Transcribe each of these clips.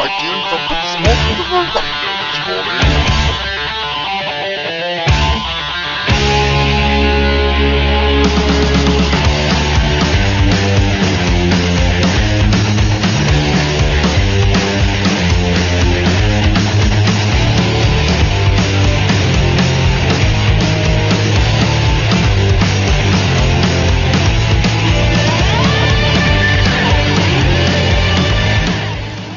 Mighty and Crumpets on the veranda this morning.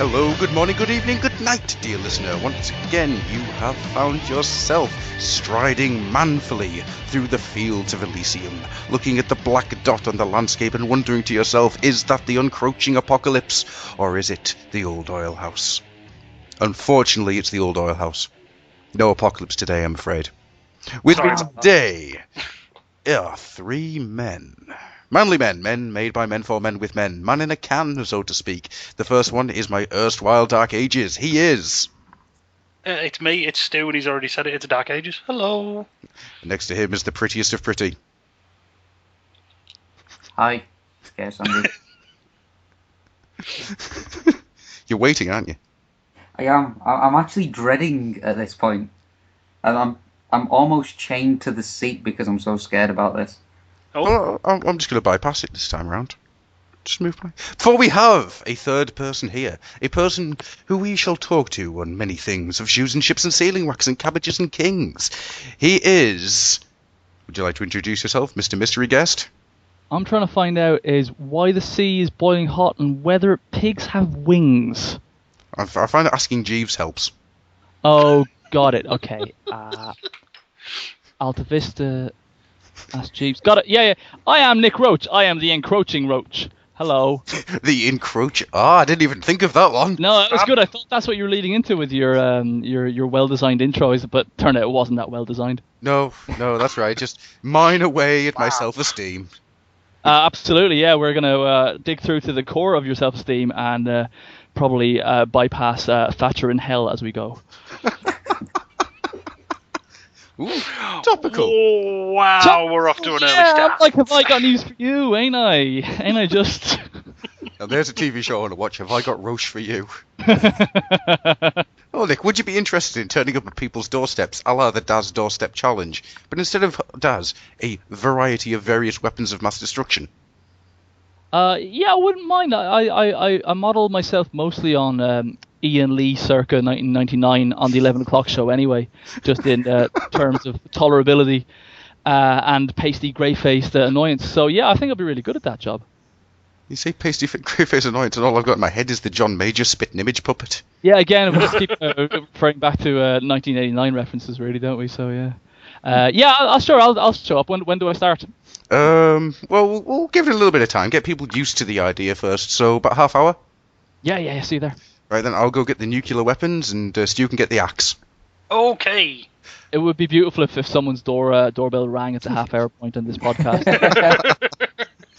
Hello, good morning, good evening, good night, dear listener. Once again, you have found yourself striding manfully through the fields of Elysium, looking at the black dot on the landscape and wondering to yourself, is that the encroaching apocalypse, or is it the old oil house? Unfortunately, it's the old oil house. No apocalypse today, I'm afraid. With me today are three men. Manly men made by men for men with men, man in a can, so to speak. The first one is my erstwhile Dark Ages. He is... it's me, it's Stu, and he's already said it, it's Dark Ages. Hello. Next to him is the prettiest of pretty. Hi. Yes, I'm good. You're waiting, aren't you? I am. I'm actually dreading at this point. And I'm almost chained to the seat because I'm so scared about this. Oh, I'm just going to bypass it this time around. Just move by. For we have a third person here. A person who we shall talk to on many things, of shoes and ships and sealing wax and cabbages and kings. He is... Would you like to introduce yourself, Mr. Mystery Guest? I'm trying to find out is why the sea is boiling hot and whether pigs have wings. I find that asking Jeeves helps. Oh, got it. Okay. Alta Vista... That's Jeeves. Got it. Yeah. I am Nick Roche. I am the encroaching Roche. Hello. The encroach. I didn't even think of that one. No, that was good. I thought that's what you were leading into with your well-designed intros, but turned out it wasn't that well-designed. No, that's right. Just mine away at my self-esteem. Absolutely, yeah. We're going to dig through to the core of your self-esteem and probably bypass Thatcher in hell as we go. Ooh, topical. Oh, wow, we're off to an early start. Like, have I got news for you? Ain't I just... Now there's a TV show I want to watch. Have I got Roche for you? Oh, Nick, would you be interested in turning up at people's doorsteps, a la the Daz Doorstep Challenge, but instead of Daz, a variety of various weapons of mass destruction? Yeah, I wouldn't mind. I model myself mostly on Ian Lee circa 1999 on the 11 o'clock show anyway, just in terms of tolerability and pasty grey-faced annoyance. So yeah, I think I'll be really good at that job. You say pasty grey-faced annoyance and all I've got in my head is the John Major spitting image puppet. Yeah, again, we just keep referring back to 1989 references really, don't we? So yeah. Yeah, I'll show up. When do I start? Well, we'll give it a little bit of time. Get people used to the idea first. So about half hour? Yeah, see you there. Right, then I'll go get the nuclear weapons and Stu can get the axe. Okay. It would be beautiful if someone's doorbell rang at the half-hour point on this podcast.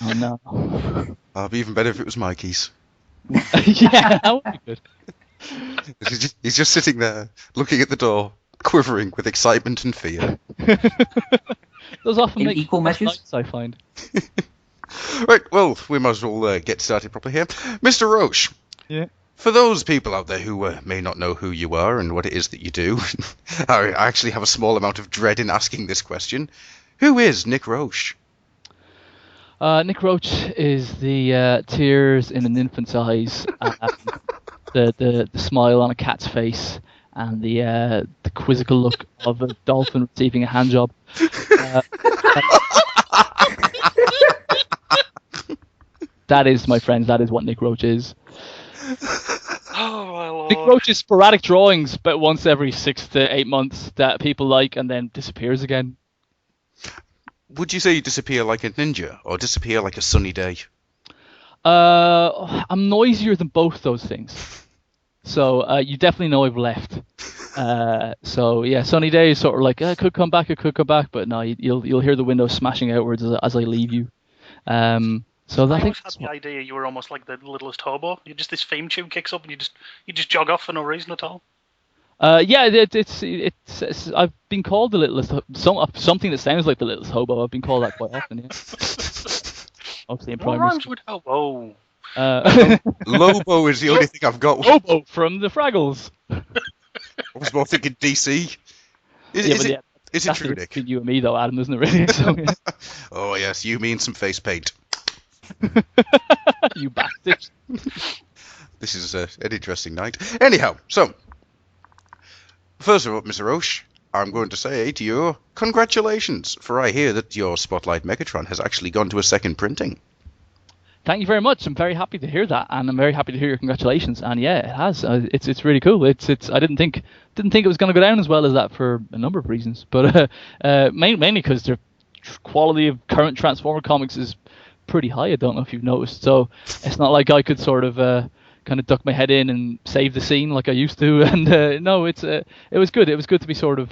Oh, no. It'd be even better if it was Mikey's. Yeah, that would be good. He's just sitting there, looking at the door, quivering with excitement and fear. Those often make equal measures, nights, I find. Right, well, we might as well get started properly here. Mr. Roche. Yeah. For those people out there who may not know who you are and what it is that you do, I actually have a small amount of dread in asking this question. Who is Nick Roche? Nick Roche is the tears in an infant's eyes, the smile on a cat's face, and the quizzical look of a dolphin receiving a handjob. That is, my friends, that is what Nick Roche is. Oh, my lord. Nick Roche's sporadic drawings about once every 6 to 8 months that people like and then disappears again. Would you say you disappear like a ninja or disappear like a sunny day? I'm noisier than both those things. So you definitely know I've left. So yeah, sunny day is sort of like, it could come back, but no, you'll hear the window smashing outwards as I leave you. So I always had the idea you were almost like the littlest hobo. You just this theme tune kicks up and you just jog off for no reason at all. Yeah, it's I've been called the littlest something that sounds like the littlest hobo. I've been called that quite often. Yeah. Mostly in primary school. Oh, Lobo is the only thing I've got. Lobo from the Fraggles. I was more thinking DC. Is it That's true, Nick? between you and me, though, Adam, isn't it, really? So, yeah. Oh, yes, you mean some face paint. You bastard. This is an interesting night. Anyhow, so, first of all, Mr. Roche, I'm going to say to you, congratulations, for I hear that your Spotlight Megatron has actually gone to a second printing. Thank you very much. I'm very happy to hear that, and I'm very happy to hear your congratulations. And yeah, it has. It's really cool. I didn't think it was going to go down as well as that for a number of reasons, but mainly because the quality of current Transformer comics is pretty high. I don't know if you've noticed. So it's not like I could sort of kind of duck my head in and save the scene like I used to. And no, it was good. It was good to be sort of.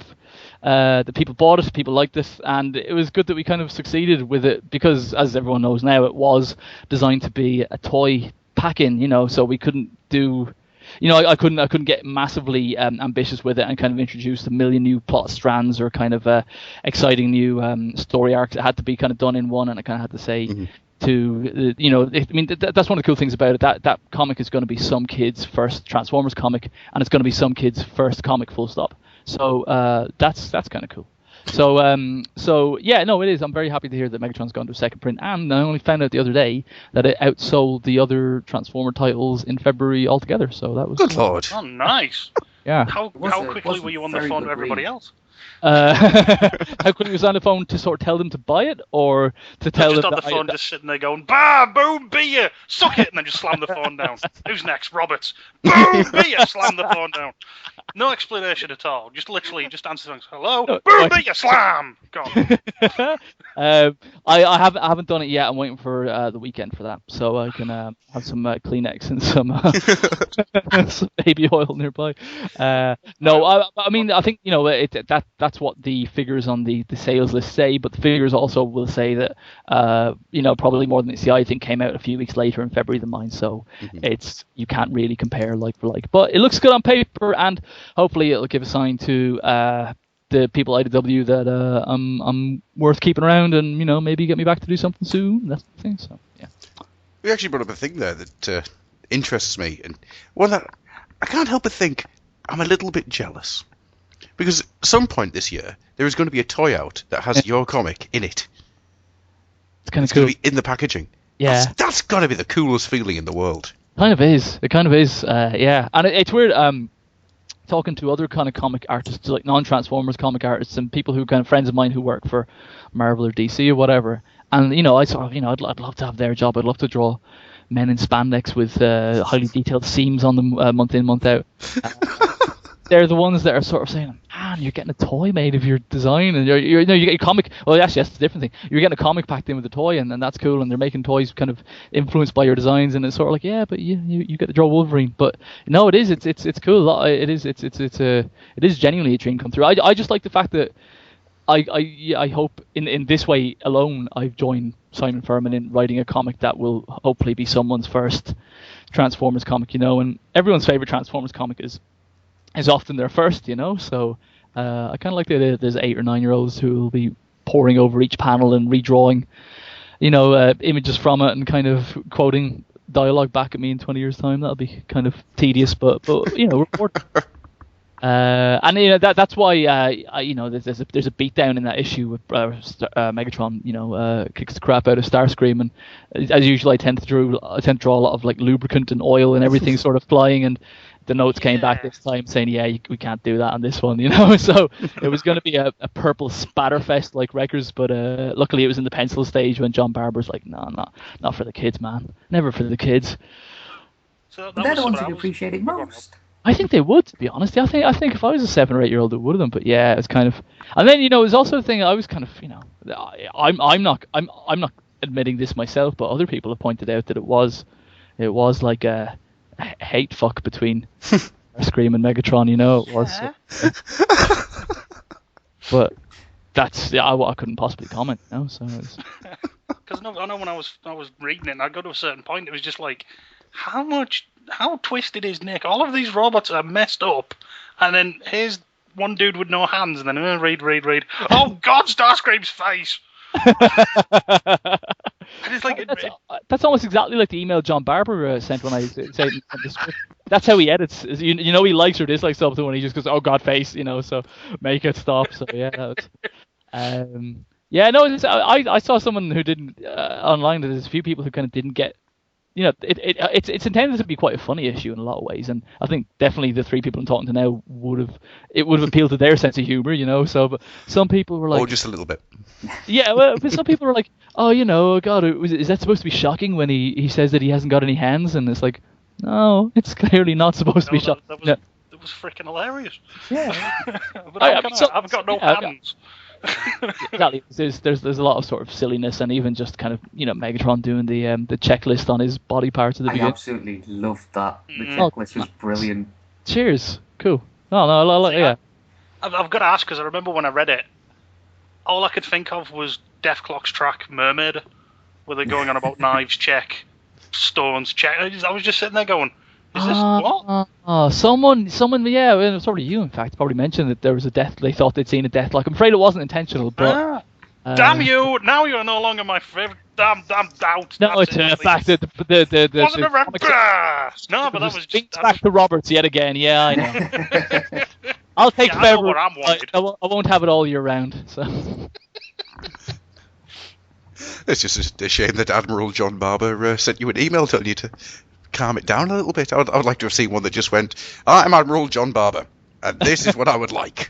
The people bought it, people liked it, and it was good that we kind of succeeded with it because, as everyone knows now, it was designed to be a toy pack-in, so we couldn't do, I couldn't get massively ambitious with it and kind of introduce a million new plot strands or kind of exciting new story arcs. It had to be kind of done in one, and I kind of had to say. Mm-hmm. That's one of the cool things about it. That comic is going to be some kid's first Transformers comic, and it's going to be some kid's first comic, full stop. So that's kind of cool. So yeah, no, it is. I'm very happy to hear that Megatron's gone to a second print, and I only found out the other day that it outsold the other Transformer titles in February altogether. So that was good lord. Oh, nice. Yeah. How quickly were you on the phone to everybody else? How quickly was on the phone to sort of tell them to buy it, or to tell them just on the phone, just sitting there going, "Bah, boom, beer, suck it," and then just slam the phone down. Who's next? Roberts. Boom, beer, slam the phone down. No explanation at all. Just literally, just answer things. Hello, boom, beer, slam. Gone. I haven't done it yet. I'm waiting for the weekend for that, so I can have some Kleenex and some baby oil nearby. No, I mean, I think that's what the figures on the sales list say, but the figures also will say that probably more than the I think came out a few weeks later in February than mine, so it's you can't really compare like for like, but it looks good on paper, and hopefully it'll give a sign to the people at IDW that I'm worth keeping around, and maybe get me back to do something soon. That's the thing. So yeah. We actually brought up a thing there that interests me, and one that I can't help but think I'm a little bit jealous. Because at some point this year, there is going to be a toy out that has your comic in it. It's kind of cool. Going to be in the packaging. Yeah. That's got to be the coolest feeling in the world. It kind of is. Yeah. And it's weird talking to other kind of comic artists, like non-Transformers comic artists and people who kind of friends of mine who work for Marvel or DC or whatever. And, I sort of, I'd love to have their job. I'd love to draw men in spandex with highly detailed seams on them month in, month out. They're the ones that are sort of saying, "Man, you're getting a toy made of your design, and you get your comic." Well, yes, that's a different thing. You're getting a comic packed in with a toy, and that's cool. And they're making toys kind of influenced by your designs, and it's sort of like, yeah, but you get to draw Wolverine. But no, it is. It's cool. It is. It is genuinely a dream come true. I just like the fact that I hope in this way alone I've joined Simon Furman in writing a comic that will hopefully be someone's first Transformers comic. And everyone's favorite Transformers comic is often their first, so I kind of like the idea that there's 8 or 9 year olds who will be poring over each panel and redrawing, images from it and kind of quoting dialogue back at me in 20 years' time. That'll be kind of tedious, but rewarding. And that's why there's a beatdown in that issue with Megatron kicks the crap out of Starscream, and as usual I tend to draw a lot of like lubricant and oil and everything sort of flying, and the notes came back this time saying, we can't do that on this one, so it was going to be a purple spatterfest like Wreckers, but luckily it was in the pencil stage when John Barber's like, no, not for the kids, man, never for the kids. So they're the ones who appreciate it most. I think they would, to be honest. I think if I was a 7 or 8 year old, it would have done. But yeah, it's kind of, and then it was also a thing. I was kind of, I'm not admitting this myself, but other people have pointed out that it was like a hate fuck between Scream and Megatron. It was. But that's I couldn't possibly comment. So. Because I know when I was reading it, and I got to a certain point, it was just like, how twisted is Nick? All of these robots are messed up, and then here's one dude with no hands, and then read. Oh God, Starscream's face. And it's like, That's almost exactly like the email John Barber sent when I said the script. That's how he edits. You know, he likes or dislikes something when he just goes, "Oh God, face," you know. So make it stop. So yeah, that was, yeah. No, I saw someone who didn't online. There's a few people who kind of didn't get. You know, it's intended to be quite a funny issue in a lot of ways, and I think definitely the three people I'm talking to now would have appealed to their sense of humor, you know. So, but some people were like, or just a little bit. yeah, well, but some people were like, oh, you know, God, is that supposed to be shocking when he says that he hasn't got any hands? And it's like, no, it's clearly not supposed to be shocking. That was freaking hilarious. Yeah, but I've got no hands. Exactly. There's a lot of sort of silliness, and even just kind of, you know, Megatron doing the checklist on his body parts at the beginning. I absolutely loved that. The checklist was brilliant. Cheers. Cool. No, yeah. I've got to ask, because I remember when I read it, all I could think of was Def Clock's track Mermaid, where they're going on about knives check, stones check. I was just sitting there going, is this what? Someone, yeah, it was probably you, in fact, probably mentioned that there was a death. They thought they'd seen a death clock. I'm afraid it wasn't intentional, but damn you! Now you're no longer my favorite. Damn doubt. No, it's a fact that the wasn't a red grass. No, but that was just back to Roberts yet again. Yeah, I know. I'll take February. I won't have it all year round. So it's just a shame that Admiral John Barber sent you an email telling you to calm it down a little bit. I would like to have seen one that just went, I'm Admiral John Barber, and this is what I would like.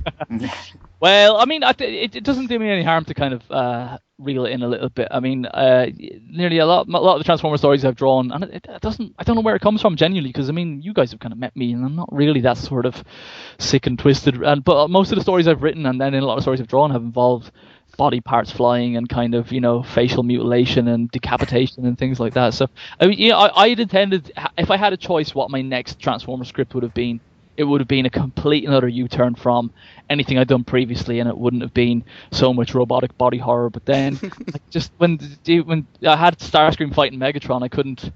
Well, I mean, it doesn't do me any harm to kind of reel it in a little bit. I mean, nearly a lot of the Transformer stories I've drawn, and I don't know where it comes from genuinely, because I mean, you guys have kind of met me, and I'm not really that sort of sick and twisted. But most of the stories I've written, and then in a lot of stories I've drawn, have involved body parts flying and kind of, you know, facial mutilation and decapitation and things like that. So I mean, you know, I'd intended, if I had a choice what my next Transformer script would have been, it would have been a complete another U-turn from anything I'd done previously, and it wouldn't have been so much robotic body horror. But then, just when I had Starscream fighting Megatron, I couldn't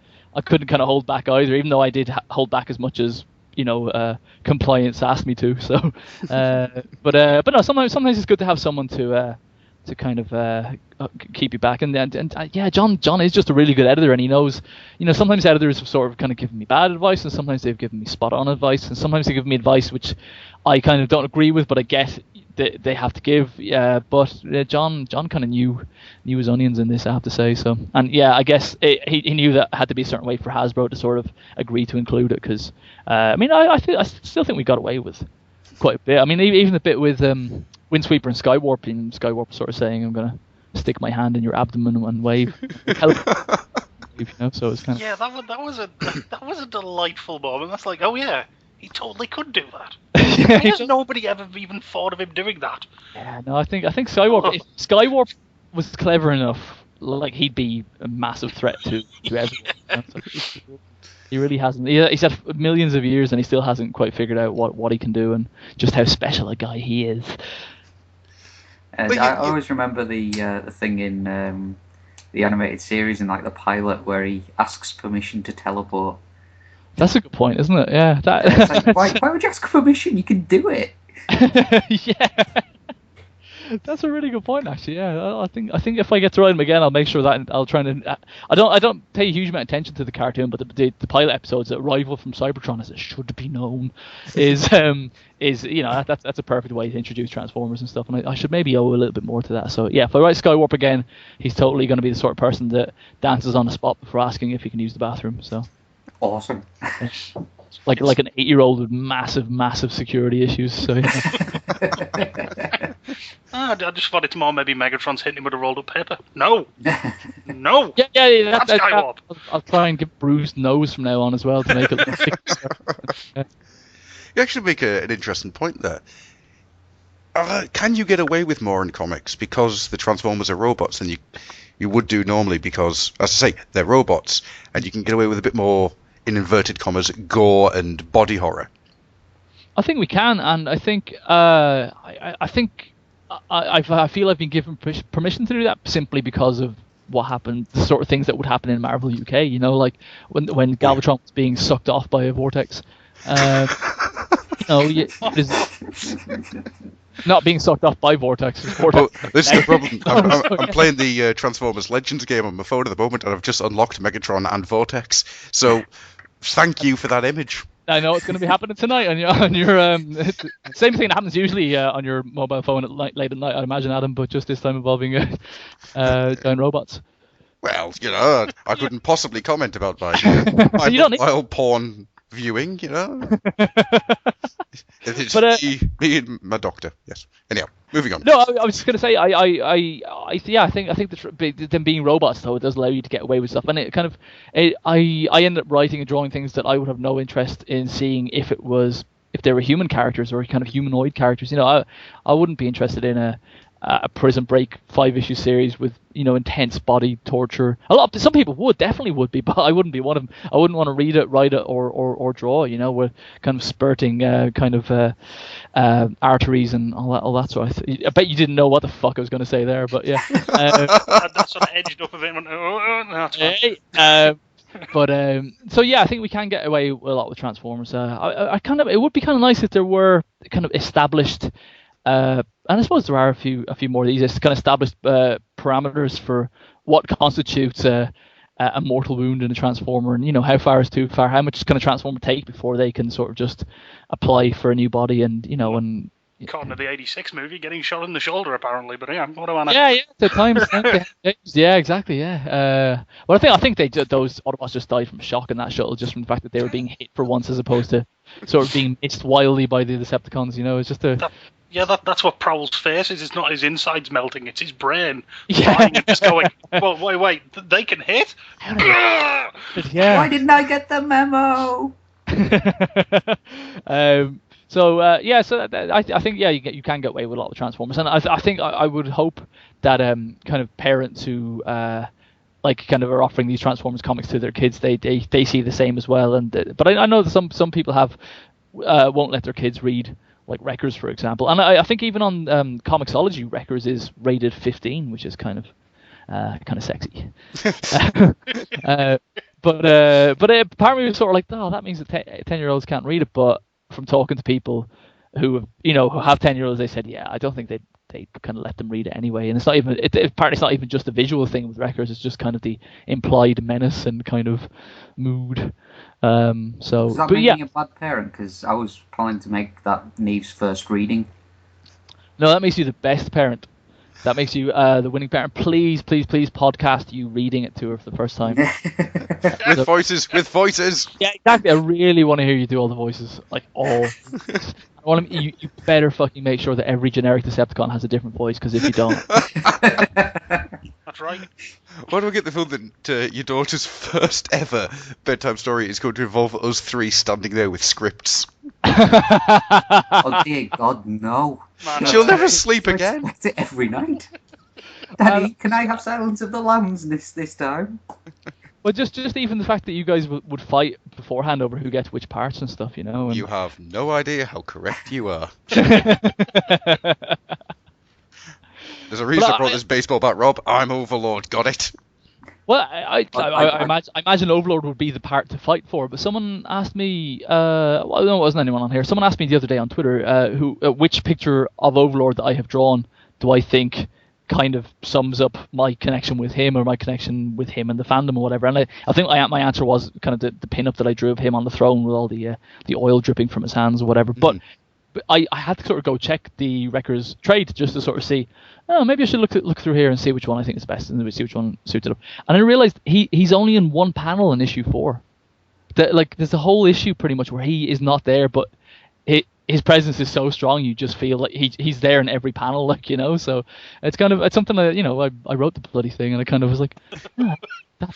kind of hold back either, even though I did hold back as much as, you know, compliance asked me to. So, but no, sometimes it's good to have someone to kind of keep you back, and yeah, John is just a really good editor, and he knows, you know, sometimes editors have sort of kind of given me bad advice, and sometimes they've given me spot on advice, and sometimes they give me advice which I kind of don't agree with, but I get they have to give. But John kind of knew his onions in this, I have to say. So, and yeah, I guess he knew that it had to be a certain way for Hasbro to sort of agree to include it, because I mean, I still think we got away with quite a bit. I mean, even the bit with Windsweeper and Skywarp, and Skywarp sort of saying, I'm gonna stick my hand in your abdomen and wave. You know, so it's kind of, yeah, that was a delightful moment. That's like, oh yeah, he totally could do that. yeah, Why has nobody ever even thought of him doing that? Yeah, no, I think Skywarp. If Skywarp was clever enough, like, he'd be a massive threat to everyone. He really hasn't. He's had millions of years, and he still hasn't quite figured out what he can do, and just how special a guy he is. And I always remember the thing in the animated series, in like the pilot, where he asks permission to teleport. That's a good point, isn't it? Yeah. It's like, why would you ask permission? You can do it. Yeah. That's a really good point, actually. Yeah, I think if I get to write him again, I'll make sure that I'll try and. I don't pay a huge amount of attention to the cartoon, but the pilot episodes, that Rival from Cybertron, as it should be known, is you know, that's a perfect way to introduce Transformers and stuff, and I should maybe owe a little bit more to that. So yeah, if I write Skywarp again, he's totally going to be the sort of person that dances on the spot before asking if he can use the bathroom. So awesome. Like an 8-year-old with massive security issues. So yeah. I just thought it's more maybe Megatron's hitting him with a rolled up paper. No. Yeah. That's Skywarp. I'll try and get bruised nose from now on as well to make it. Yeah. You actually make an interesting point there. Can you get away with more in comics because the Transformers are robots than you would do normally? Because, as I say, they're robots, and you can get away with a bit more, in inverted commas, gore and body horror. I think we can, and I think I feel I've been given permission to do that simply because of what happened, the sort of things that would happen in Marvel UK. You know, like when Galvatron was being sucked off by a vortex. You know, Not being sucked off by Vortex. Oh, this is the problem. I'm playing the Transformers Legends game on my phone at the moment, and I've just unlocked Megatron and Vortex. So, thank you for that image. I know it's going to be happening tonight on your same thing that happens usually on your mobile phone late at night, I imagine, Adam, but just this time involving giant robots. Well, I couldn't possibly comment about my mobile porn viewing, It's me and my doctor. Yes. Anyhow, moving on. No, I was just going to say, I think them being robots though, it does allow you to get away with stuff, and it kind of, I end up writing and drawing things that I would have no interest in seeing if they were human characters or kind of humanoid characters. I wouldn't be interested in a Prison Break 5-issue series with intense body torture. Some people definitely would be, but I wouldn't be one of them. I wouldn't want to read it, write it, or draw. With kind of spurting arteries and all that sort of thing. I bet you didn't know what the fuck I was going to say there, but yeah. That sort of edged up a bit. That's fine. So yeah, I think we can get away with a lot with Transformers. It would be kind of nice if there were kind of established. And I suppose there are a few more of these kind of established parameters for what constitutes a mortal wound in a Transformer, and how far is too far, how much can a Transformer take before they can sort of just apply for a new body, and According to the '86 movie, getting shot in the shoulder apparently, but yeah, what do I know? Yeah, the times. Yeah, exactly. Yeah. Well, I think those Autobots just died from shock in that shuttle, just from the fact that they were being hit for once, as opposed to sort of being missed wildly by the Decepticons. It's just a. Yeah, that's what Prowl's face is. It's not his insides melting; it's his brain dying and just going. Well, wait, they can hit. Yeah. Why didn't I get the memo? I think you can get away with a lot of Transformers, and I think I would hope that kind of parents who kind of are offering these Transformers comics to their kids, they see the same as well. But I know that some people won't let their kids read, like Wreckers, for example, and I think even on Comixology, Wreckers is rated 15, which is kind of sexy. But apparently it's sort of like, oh, that means that 10-year-olds can't read it. But from talking to people who have 10-year-olds, they said, yeah, I don't think they kind of let them read it anyway. And it's not even apparently it's not even just a visual thing with Wreckers. It's just kind of the implied menace and kind of mood. Does that make me a bad parent? Because I was planning to make that Neve's first reading. No, that makes you the best parent. That makes you the winning parent. Please podcast you reading it to her for the first time. With voices. Yeah, exactly. I really want to hear you do all the voices, like all. You better fucking make sure that every generic Decepticon has a different voice, because if you don't, that's right. Why do I get the feeling that your daughter's first ever bedtime story is going to involve us three standing there with scripts? Oh dear God, no! Man, she'll never sleep again. Expect it every night. Daddy, can I have Silence of the Lambs this time? Well, just even the fact that you guys would fight beforehand over who gets which parts and stuff, And... You have no idea how correct you are. There's a reason I brought this baseball bat, Rob. I'm Overlord. Got it? Well, I imagine Overlord would be the part to fight for, but someone asked me, well, no, it wasn't anyone on here. Someone asked me the other day on Twitter, which picture of Overlord that I have drawn do I think kind of sums up my connection with him, or my connection with him and the fandom, or whatever. And I think my answer was kind of the pin-up that I drew of him on the throne with all the oil dripping from his hands or whatever. But I had to sort of go check the Wreckers trade just to sort of see, maybe I should look through here and see which one I think is best and see which one suits it up. And I realized he's only in one panel in issue 4. There's a whole issue pretty much where he is not there, but his presence is so strong you just feel like he's there in every panel, So it's something that I wrote the bloody thing and I kind of was like,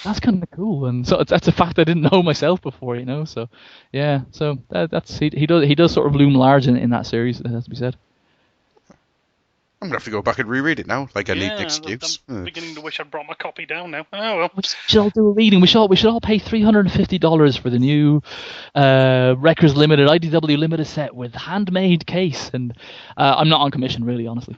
that's kind of cool, and so that's a fact I didn't know myself before, So yeah, so that's he does sort of loom large in that series, it has to be said. I'm going to have to go back and reread it now, like I need an excuse. I'm beginning to wish I'd brought my copy down now. Oh, well. We should all do a reading. We should all pay $350 for the new Wreckers Limited, IDW Limited set with handmade case. And I'm not on commission, really, honestly.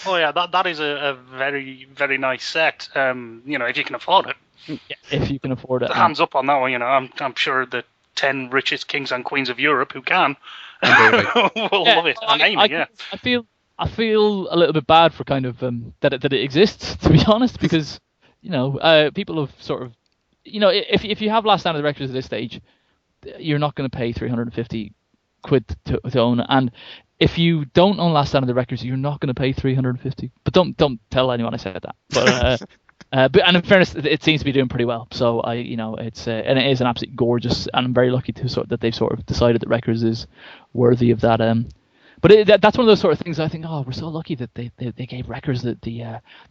Oh, yeah, that is a very, very nice set, if you can afford it. Yeah, if you can afford it. Hands up on that one, I'm sure the 10 richest kings and queens of Europe who can We'll love it. Naming, yeah. I feel a little bit bad for kind of that it exists, to be honest, because people have sort of, if you have Last Stand of the Records at this stage, you're not going to pay 350 quid to own it, and if you don't own Last Stand of the Records, you're not going to pay 350. But don't tell anyone I said that. But and in fairness, it seems to be doing pretty well. So it's and it is an absolutely gorgeous, and I'm very lucky that they've sort of decided that Records is worthy of that. But that's one of those sort of things I think, we're so lucky that they gave Records the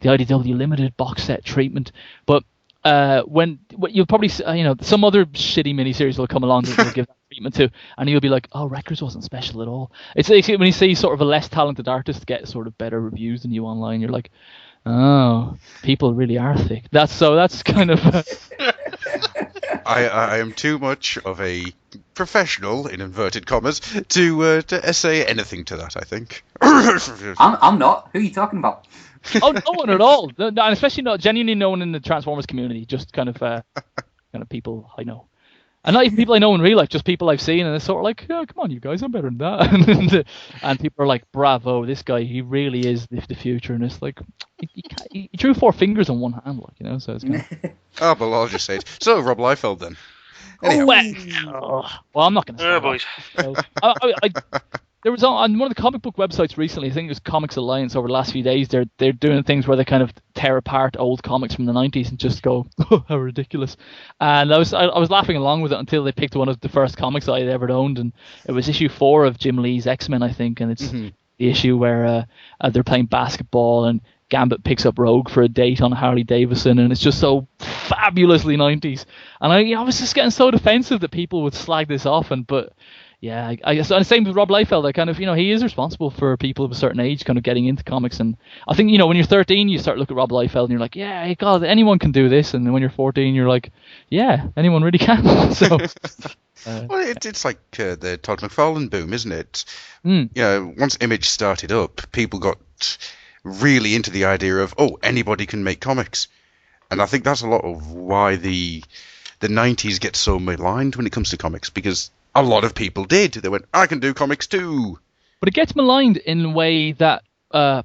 IDW Limited box set treatment. But when you'll probably some other shitty miniseries will come along that will give that treatment to, and you'll be like, Records wasn't special at all. It's when you see sort of a less talented artist get sort of better reviews than you online, you're like, oh, people really are thick. That's kind of. I am too much of a professional, in inverted commas, to essay anything to that, I think. I'm not. Who are you talking about? Oh, no one at all. And especially not genuinely no one in the Transformers community. Just kind of people I know. And not even people I know in real life, just people I've seen, and it's sort of like, come on, you guys, I'm better than that. And people are like, bravo, this guy, he really is the future. And it's like, he drew 4 fingers on one hand, so it's kind of... Oh, well, I'll just say it. So, Rob Liefeld, then. Anyhow. Well, I'm not going to say boys. There was on one of the comic book websites recently, I think it was Comics Alliance, over the last few days, they're doing things where they kind of tear apart old comics from the 90s and just go, oh, how ridiculous. And I was laughing along with it until they picked one of the first comics I had ever owned, and it was issue 4 of Jim Lee's X-Men, I think, and it's the issue where they're playing basketball and Gambit picks up Rogue for a date on Harley Davidson, and it's just so fabulously 90s. And I was just getting so defensive that people would slag this off, but... Yeah, I guess, and same with Rob Liefeld. I kind of, he is responsible for people of a certain age kind of getting into comics, and I think, when you're 13, you start looking at Rob Liefeld and you're like, yeah, God, anyone can do this, and then when you're 14, you're like, yeah, anyone really can. So, well, it's like the Todd McFarlane boom, isn't it? Mm. Once Image started up, people got really into the idea of, anybody can make comics, and I think that's a lot of why the 90s get so maligned when it comes to comics, because a lot of people did. They went, I can do comics too. But it gets maligned in a way that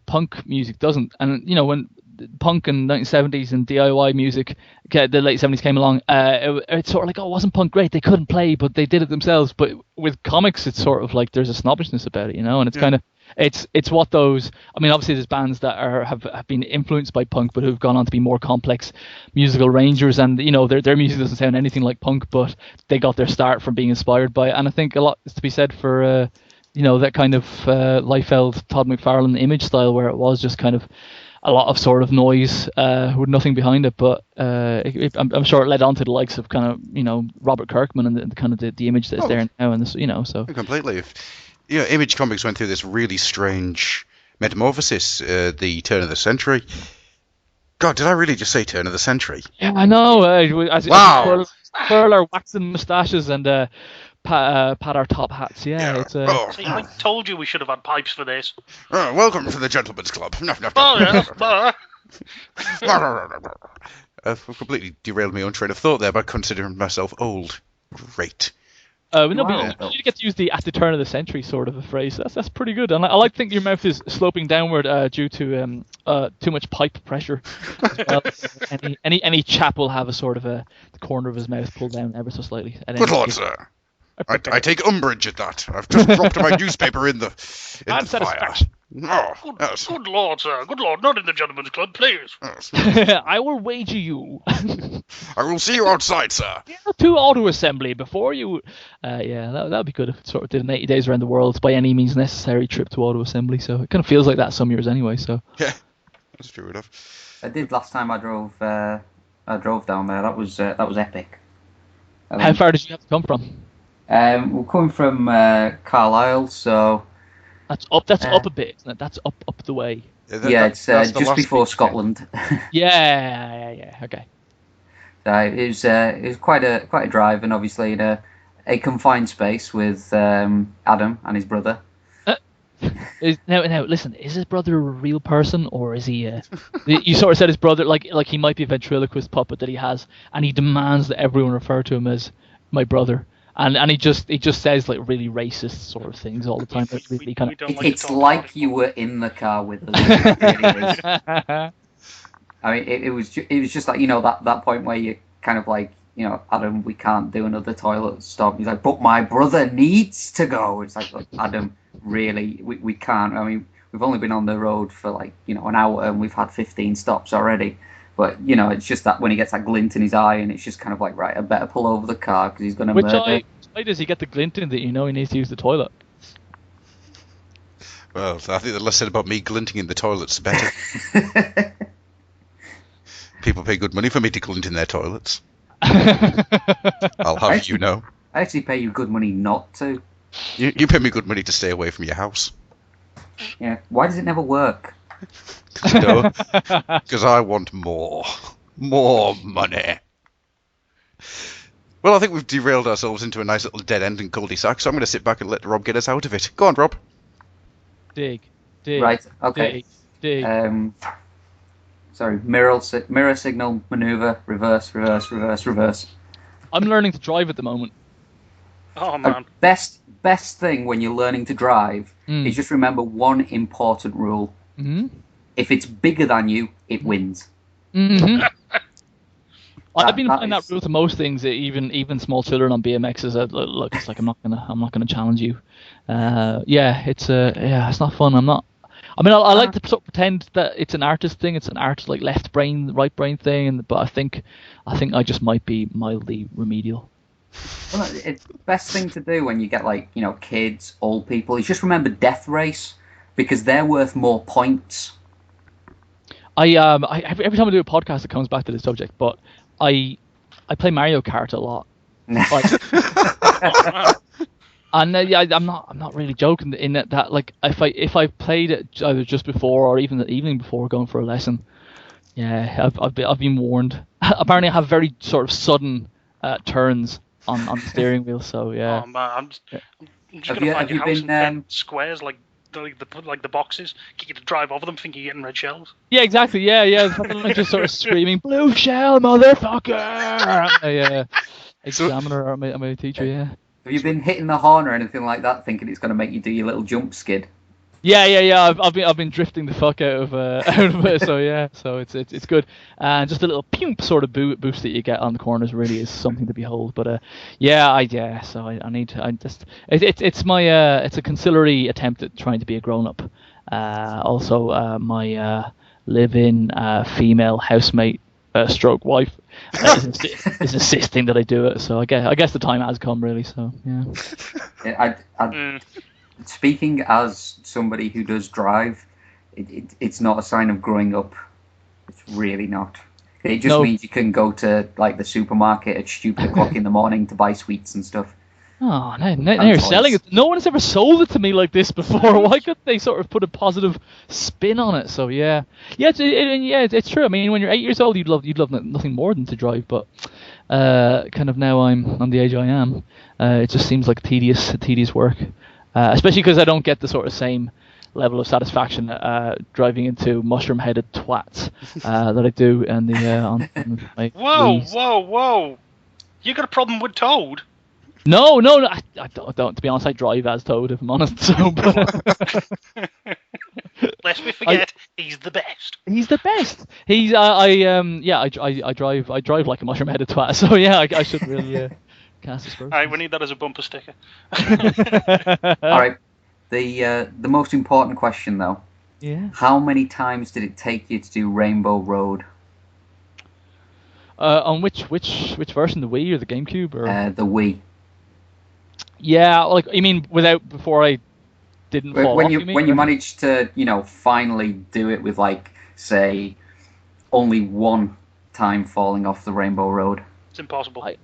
punk music doesn't. And, when punk in the 1970s and DIY music, the late 70s came along, it's sort of like, it wasn't punk great? They couldn't play, but they did it themselves. But with comics, it's sort of like there's a snobbishness about it, and it's kind of, it's what those, obviously there's bands that have been influenced by punk but who've gone on to be more complex musical arrangers, and their music doesn't sound anything like punk, but they got their start from being inspired by it. And I think a lot is to be said for that kind of Liefeld, Todd McFarlane Image style, where it was just kind of a lot of sort of noise with nothing behind it, but I'm sure it led on to the likes of kind of Robert Kirkman and the kind of the image that's there now, and this so completely. Image Comics went through this really strange metamorphosis the turn of the century. God, did I really just say turn of the century? Yeah, I know. Wow. Curl our waxen moustaches and pat our top hats. Yeah. It's, See, I told you we should have had pipes for this. Welcome to the Gentleman's Club. I've completely derailed my own train of thought there by considering myself old. Great. But you get to use the at the turn of the century sort of a phrase. That's pretty good, and I like to think your mouth is sloping downward due to too much pipe pressure. Well. Any chap will have a sort of the corner of his mouth pulled down ever so slightly. Good lord, sir. I take umbrage at that. I've just dropped my newspaper in the fire. Oh, yes. Good lord, sir. Good lord, not in the Gentleman's Club, please. Yes. I will wager you. I will see you outside, sir. To auto assembly before you. That'd be good if it sort of did an 80 days around the world by any means necessary trip to auto assembly. So it kind of feels like that some years anyway. So yeah, that's true enough. I did last time I drove down there. That was epic. How far did you have to come from? We're coming from Carlisle, so that's up a bit, isn't it? That's up the way. It's just before Scotland. Yeah. Okay. So it was quite a drive, and obviously in a confined space with Adam and his brother. Now, listen. Is his brother a real person, or is he? You sort of said his brother, like he might be a ventriloquist puppet that he has, and he demands that everyone refer to him as my brother. And he just says like really racist sort of things all the time. We don't like to It's talk like about it. you were in the car with us. It really is. I mean, it was just like, that point where you kind of like, Adam, we can't do another toilet stop. He's like, but my brother needs to go. It's like, look, Adam, really, we can't. I mean, we've only been on the road for like, an hour and we've had 15 stops already. But, it's just that when he gets that glint in his eye and it's just kind of like, right, I better pull over the car because he's going to murder. Why does he get the glint in that he needs to use the toilet? Well, I think the less said about me glinting in the toilets, the better. People pay good money for me to glint in their toilets. I'll have you know. I actually pay you good money not to. You pay me good money to stay away from your house. Yeah. Why does it never work? Because I want more money. Well, I think we've derailed ourselves into a nice little dead end and cul-de-sac, so I'm going to sit back and let Rob get us out of it. Go on, Rob. Dig. Right. Okay. Dig. Sorry. Mirror signal, maneuver, reverse. I'm learning to drive at the moment. Oh man. Best thing when you're learning to drive is just remember one important rule. Mm-hmm. If it's bigger than you, it wins. Mm-hmm. I've been applying that rule to most things. Even small children on BMXs. Look, it's like I'm not gonna challenge you. It's not fun. I like to sort of pretend that it's an artist thing. It's an art like left brain, right brain thing. But I think I just might be mildly remedial. Well, it's the best thing to do when you get like kids, old people. Is just remember Death Race because they're worth more points. Every time I do a podcast, it comes back to this subject. But I play Mario Kart a lot. And I'm not really joking in that like if I played it either just before or even the evening before going for a lesson, I've been warned. Apparently, I have very sort of sudden turns on the steering wheel. So yeah. Oh man, I'm just gonna find your house and 10 squares like the boxes. Get you to drive over them, thinking you're getting red shells. Yeah, exactly. Yeah. Just sort of screaming blue shell, motherfucker. Examiner, my teacher. Yeah. Have you been hitting the horn or anything like that, thinking it's going to make you do your little jump skid? Yeah. I've been drifting the fuck out of it. So yeah, so it's good. And just a little pump sort of boost that you get on the corners really is something to behold. But So I need to. It's a conciliatory attempt at trying to be a grown up. Also, my live-in female housemate. Stroke wife is insisting that I do it, so I guess the time has come really. So yeah. Speaking as somebody who does drive, it's not a sign of growing up. It's really not. It just means you can go to like the supermarket at stupid o'clock in the morning to buy sweets and stuff. Oh, now you're selling it. No one has ever sold it to me like this before. Why couldn't they sort of put a positive spin on it? So it's true. I mean, when you're 8 years old, you'd love nothing more than to drive. But kind of now I'm the age I am. It just seems like tedious work, especially because I don't get the sort of same level of satisfaction driving into mushroom-headed twats that I do on my. Whoa! You got a problem with Toad? No, I don't. To be honest, I drive as Toad, if I'm honest. So, lest we forget, he's the best. He's the best. He's I drive like a mushroom-headed twat. So yeah, I should really cast a spur. All right, we need that as a bumper sticker. All right, the most important question though. Yeah. How many times did it take you to do Rainbow Road? On which version, the Wii or the GameCube or the Wii? Yeah, like you mean before I didn't fall when off, you managed to finally do it with like say only one time falling off the Rainbow Road. It's impossible. I've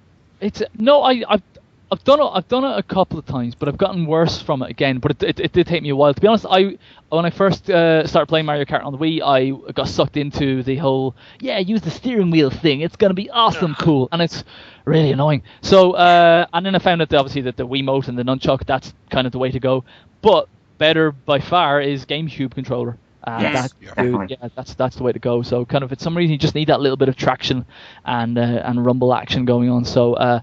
done it a couple of times, but I've gotten worse from it again. But it did take me a while. To be honest, when I first started playing Mario Kart on the Wii, I got sucked into the whole use the steering wheel thing. It's gonna be awesome, cool, and it's really annoying. So and then I found out that obviously that the Wiimote and the nunchuck, that's kind of the way to go. But better by far is GameCube controller. Yes, definitely. That's the way to go. So kind of for some reason you just need that little bit of traction and rumble action going on. So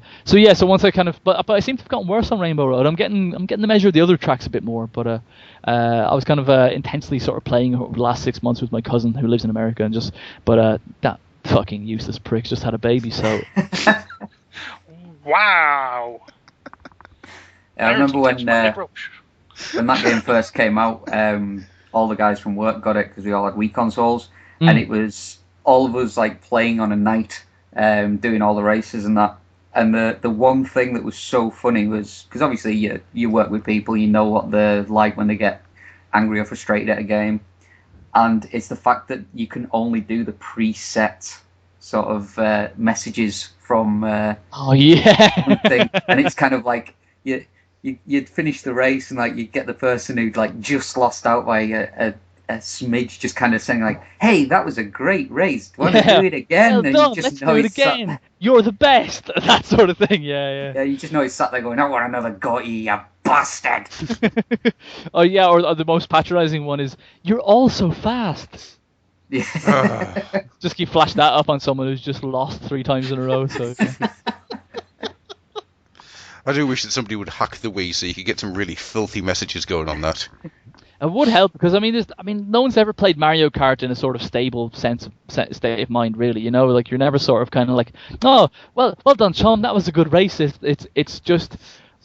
once I kind of but I seem to have gotten worse on Rainbow Road. I'm getting the measure of the other tracks a bit more, but I was kind of intensely sort of playing over the last 6 months with my cousin who lives in America, and that fucking useless prick just had a baby. So wow. I remember when that game first came out, all the guys from work got it because we all had Wii consoles, and it was all of us like playing on a night, doing all the races and that. And the one thing that was so funny was because obviously you work with people, you know what they're like when they get angry or frustrated at a game, and it's the fact that you can only do the preset sort of messages from thing, and it's kind of like you'd finish the race and like you'd get the person who'd like just lost out by a smidge just kind of saying like, "Hey, that was a great race. Want to do it again?" Well and done. you just Let's know do it he's again. You're the best. That sort of thing. Yeah. Yeah, you just know he's sat there going, "I want another goatee, you bastard." Oh yeah, or the most patronising one is, "You're all so fast." Yeah. Just keep flashing that up on someone who's just lost 3 times in a row. So. I do wish that somebody would hack the Wii so you could get some really filthy messages going on that. It would help because no one's ever played Mario Kart in a sort of stable state of mind, really. You know, like you're never sort of kind of like, "Oh, well done, Sean. That was a good race." It's just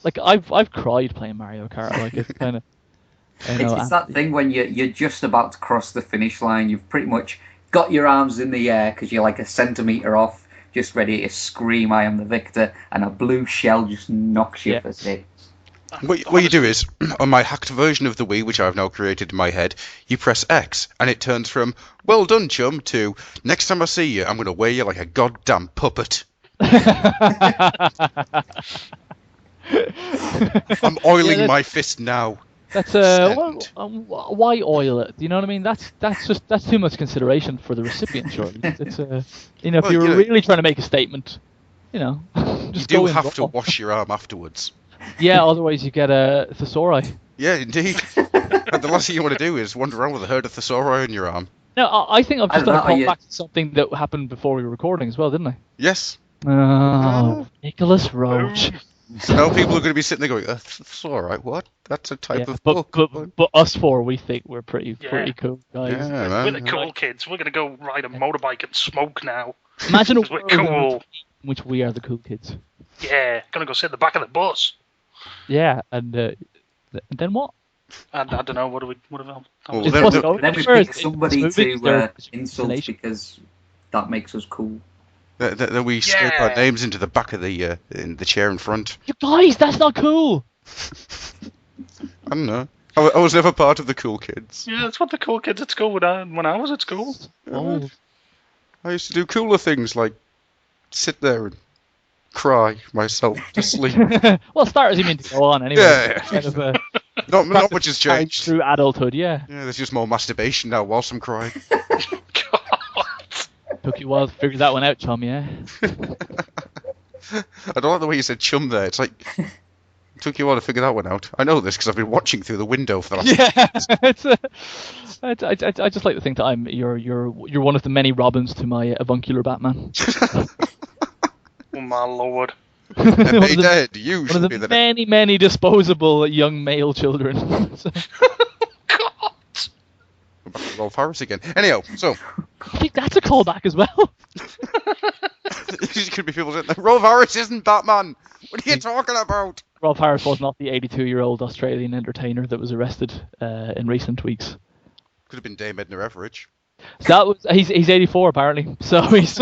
like I've cried playing Mario Kart. Like it's kind of. It's that thing when you're just about to cross the finish line. You've pretty much got your arms in the air because you're like a centimetre off, just ready to scream, "I am the victor," and a blue shell just knocks you for six. What you do is, on my hacked version of the Wii, which I've now created in my head, you press X, and it turns from, "Well done, chum," to, "Next time I see you, I'm going to wear you like a goddamn puppet." I'm oiling my fist now. That's why oil it? You know what I mean? That's too much consideration for the recipient, surely. It's if you were really trying to make a statement, just you do go have to wash your arm afterwards. Yeah, otherwise you get a thesauri. Yeah, indeed. And the last thing you want to do is wander around with a herd of thesauri on your arm. No, I think I've just got to call back to something that happened before we were recording as well, didn't I? Yes. Oh, Nicholas Roche. Now people are going to be sitting there going, "That's all right. What? That's a type of book." But us four, we think we're pretty cool guys. Yeah, we're the cool kids. We're going to go ride a motorbike and smoke now. Imagine we're cool. In which we are the cool kids. Yeah, going to go sit in the back of the bus. Yeah, and then what? I don't know. What have we? Then we pick somebody to insult because that makes us cool. Then we scrape our names into the back of the in the chair in front. You guys, that's not cool. I don't know. I was never part of the cool kids. Yeah, that's what the cool kids at school when I was at school. Oh. I used to do cooler things like sit there and cry myself to sleep. Well, starters you mean to go on anyway. Yeah. Kind of, not much has changed. Through adulthood, yeah. Yeah, there's just more masturbation now whilst I'm crying. Took you a while to figure that one out, chum, yeah? I don't like the way you said chum there. It's like, it took you a while to figure that one out. I know this because I've been watching through the window for the last I just like to think that you're one of the many Robins to my avuncular Batman. Oh my lord. And they dead. You one should of be the the many disposable young male children. So. Rolf Harris again. Anyhow, so I think that's a callback as well. These could be people saying, "Rolf Harris isn't Batman. What are you talking about?" Rolf Harris was not the 82-year-old Australian entertainer that was arrested in recent weeks. Could have been Dame Edna Everage. So he's 84 apparently. So he's.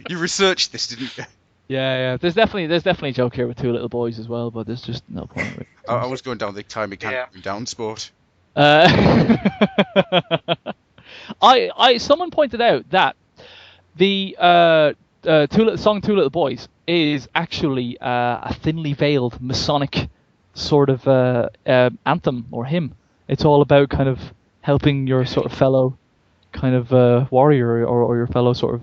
You researched this, didn't you? Yeah. There's definitely a joke here with 2 little boys as well, but there's just no point. Really. I was going down the time mechanic down sport. Someone pointed out that the Two Little Boys is actually a thinly veiled Masonic sort of anthem or hymn. It's all about kind of helping your sort of fellow kind of warrior or your fellow sort of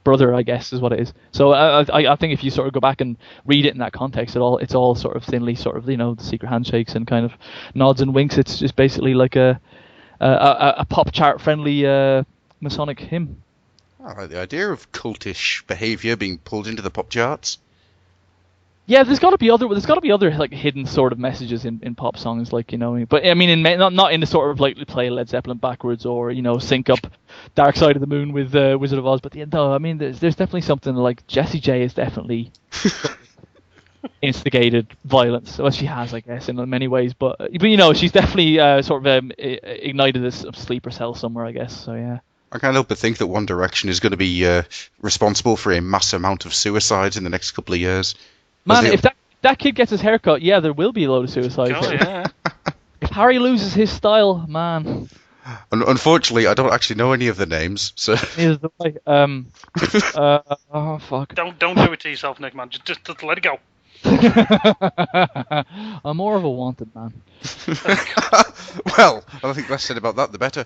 brother, I guess is what it is. So I think if you sort of go back and read it in that context, it's all sort of thinly sort of the secret handshakes and kind of nods and winks. It's just basically like a a pop chart friendly Masonic hymn. I like the idea of cultish behaviour being pulled into the pop charts. Yeah, there's got to be other like hidden sort of messages in pop songs, like, you know. But I mean, not in the sort of like play Led Zeppelin backwards or, you know, sync up Dark Side of the Moon with Wizard of Oz. But no, I mean, there's definitely something like Jessie J is definitely instigated violence. Well, she has, I guess, in many ways. But you know, she's definitely sort of ignited this sleeper cell somewhere, I guess. So yeah. I can't help but think that One Direction is going to be responsible for a mass amount of suicides in the next couple of years. Man, if that kid gets his haircut, yeah, there will be a load of suicides. Oh, yeah. If Harry loses his style, man. Unfortunately, I don't actually know any of the names, so. Is the way. Oh fuck. Don't do it to yourself, Nick, man. Just let it go. I'm more of a wanted man. Well, I think less said about that, the better.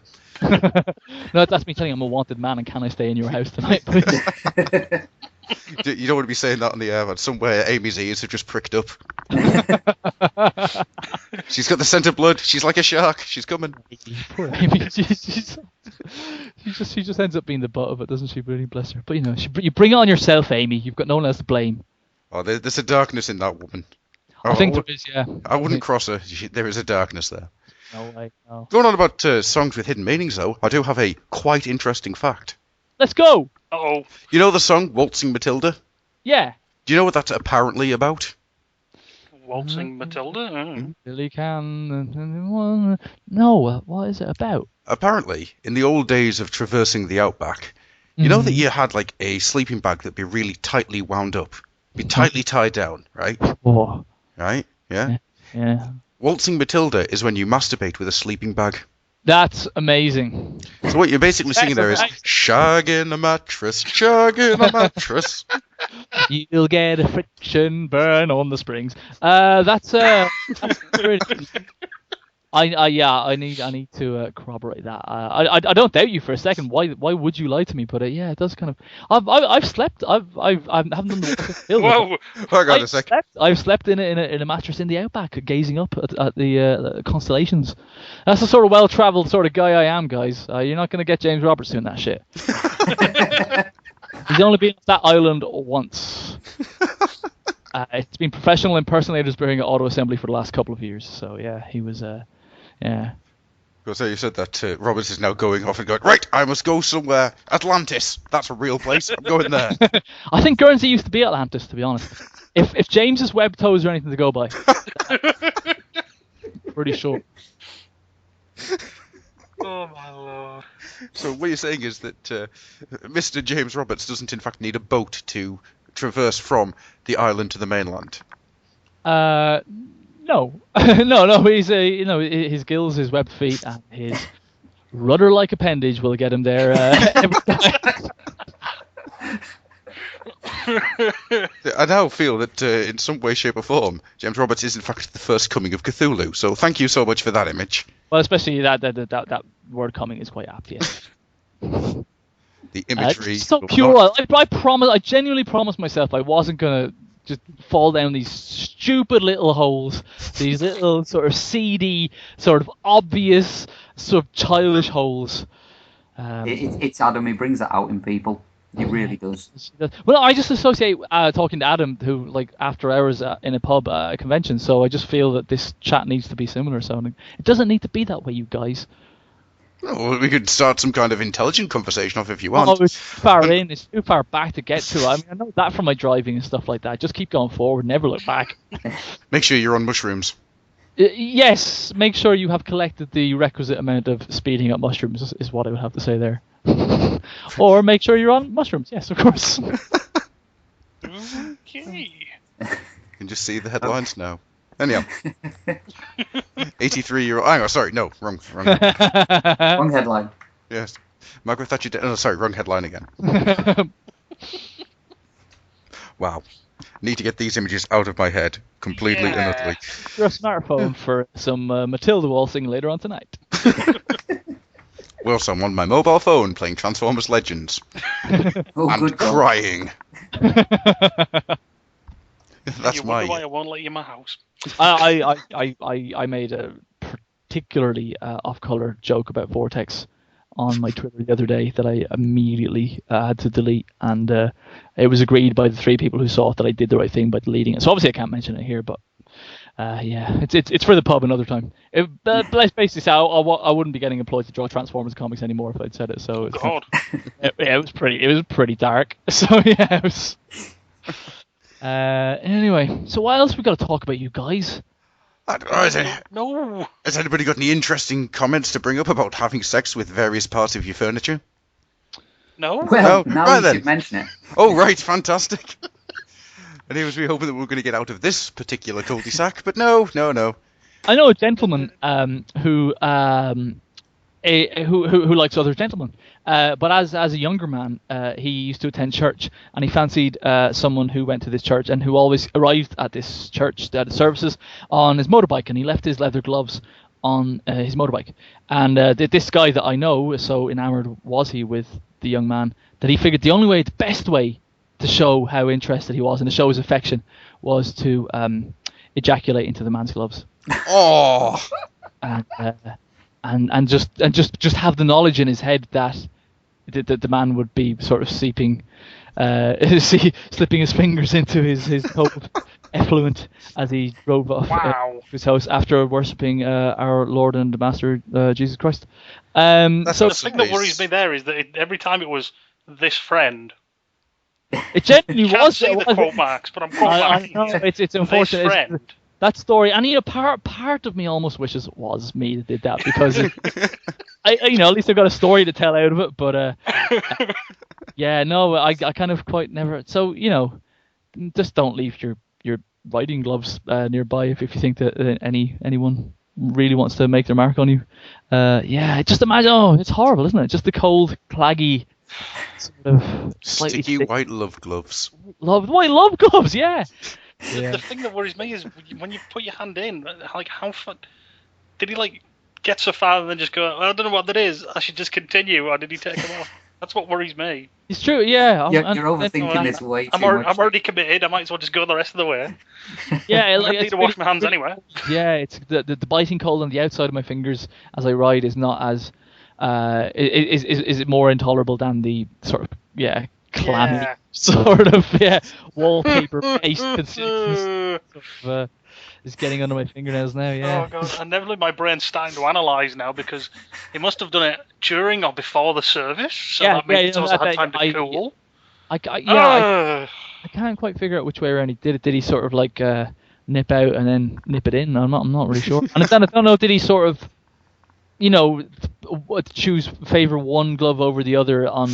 No, that's me telling you I'm a wanted man, and can I stay in your house tonight, please? You don't want to be saying that on the air, but somewhere Amy's ears have just pricked up. She's got the scent of blood. She's like a shark. She's coming. Poor Amy. She just ends up being the butt of it, doesn't she? Really, bless her. But you know, you bring it on yourself, Amy. You've got no one else to blame. Oh, there's a darkness in that woman. I think there is, yeah. I wouldn't cross her. There is a darkness there. No way. No. Going on about songs with hidden meanings, though, I do have a quite interesting fact. Let's go. Uh-oh. You know the song Waltzing Matilda? Yeah. Do you know what that's apparently about? Waltzing Matilda? Oh. Billy can. No, what is it about? Apparently, in the old days of traversing the outback, you know that you had like a sleeping bag that'd be really tightly wound up, be tightly tied down, right? Oh. Right? Yeah? Yeah. Waltzing Matilda is when you masturbate with a sleeping bag. That's amazing. So what you're basically singing there is shagging a mattress, shagging a mattress. You'll get a friction burn on the springs. That's really, I need to corroborate that. I don't doubt you for a second. Why would you lie to me? But yeah, it does kind of. I've slept. I haven't done the. Whoa! Hang on a second. I've slept in a mattress in the outback, gazing up at the constellations. That's the sort of well-traveled sort of guy I am, guys. You're not gonna get James Roberts doing that shit. He's only been on that island once. It's been professional impersonators bearing auto assembly for the last couple of years. So yeah, he was. Yeah. So you said that Roberts is now going off and going, right, I must go somewhere. Atlantis. That's a real place. I'm going there. I think Guernsey used to be Atlantis, to be honest. If James's web toes are anything to go by. Pretty sure. Oh, my lord. So what you're saying is that Mr. James Roberts doesn't in fact need a boat to traverse from the island to the mainland? No. no. He's his gills, his webbed feet, and his rudder-like appendage will get him there every time. I now feel that in some way, shape or form, James Roberts is in fact the first coming of Cthulhu. So thank you so much for that image. Well, especially that word coming is quite apt, yes. The imagery. It's so pure. I promise. I genuinely promised myself I wasn't gonna just fall down these stupid little holes, these little sort of seedy, sort of obvious, sort of childish holes. It's Adam. He brings that out in people. He really does. Well, I just associate talking to Adam, who like after hours in a pub at a convention. So I just feel that this chat needs to be similar sounding. It doesn't need to be that way, you guys. Well, we could start some kind of intelligent conversation off if you want. Oh, it's too far in. It's too far back to get to. I mean, I know that from my driving and stuff like that. Just keep going forward, never look back. Make sure you're on mushrooms. Yes, make sure you have collected the requisite amount of speeding up mushrooms is what I would have to say there. Or make sure you're on mushrooms. Yes, of course. Okay. You can just see the headlines now. Anyhow, 83-year-old. Hang on, sorry, no, wrong. Wrong headline. Yes, Margaret Thatcher. Oh, sorry, wrong headline again. Wow, need to get these images out of my head completely and utterly. Your smartphone for some Matilda waltzing later on tonight. Whilst I'm on my mobile phone playing Transformers Legends and crying. That's you my. wonder why I won't let you in my house. I made a particularly off-color joke about Vortex on my Twitter the other day that I immediately had to delete, and it was agreed by the 3 people who saw it that I did the right thing by deleting it. So obviously I can't mention it here, but yeah, it's for the pub another time. But let's basically say I wouldn't be getting employed to draw Transformers comics anymore if I'd said it. So it's God. it was pretty dark. So yeah, it was. Anyway, so what else we got to talk about, you guys? No. Has anybody got any interesting comments to bring up about having sex with various parts of your furniture? No. Well, Oh, now right you then. should mention it. Oh, right, fantastic. And it was we hoping that we were going to get out of this particular cul-de-sac, but no. I know a gentleman who likes other gentlemen, but as a younger man, he used to attend church, and he fancied someone who went to this church and who always arrived at this church at the services on his motorbike, and he left his leather gloves on his motorbike. And this guy that I know, so enamored was he with the young man, that he figured the best way to show how interested he was and to show his affection was to ejaculate into the man's gloves. Oh, And just have the knowledge in his head that the man would be sort of slipping his fingers into his cold effluent as he drove off Wow. his house after worshipping our Lord and Master Jesus Christ. That's So The thing that worries me there is that every time it was this friend. it genuinely You can't was. see the quote marks, but I'm quote I marking know, it. it's This unfortunate. friend. That story, and part of me almost wishes it was me that did that, because at least I've got a story to tell out of it. But yeah, no, I kind of quite never. So just don't leave your riding gloves nearby if you think that anyone really wants to make their mark on you. Yeah, just imagine. Oh, it's horrible, isn't it? Just the cold, claggy, sort of slightly sticky white love gloves. love gloves. Yeah. Yeah. The thing that worries me is when you put your hand in, like how far did he get so far and then just go? I don't know what that is. I should just continue, or did he take them off? That's what worries me. It's true. Yeah. You're overthinking this way too much. I'm already committed. I might as well just go the rest of the way. Yeah. I don't need to wash my hands anyway. Yeah, it's the biting cold on the outside of my fingers as I ride is not as is it more intolerable than the sort of clammy Yeah. sort of wallpaper paste consistency is getting under my fingernails now. Yeah. Oh god, I never let my brain's starting to analyse now because he must have done it during or before the service, so that means it's also had time to cool. I can't quite figure out which way around he did it. Did he sort of nip out and then nip it in? I'm not really sure. And then I don't know. Did he sort of favor one glove over the other on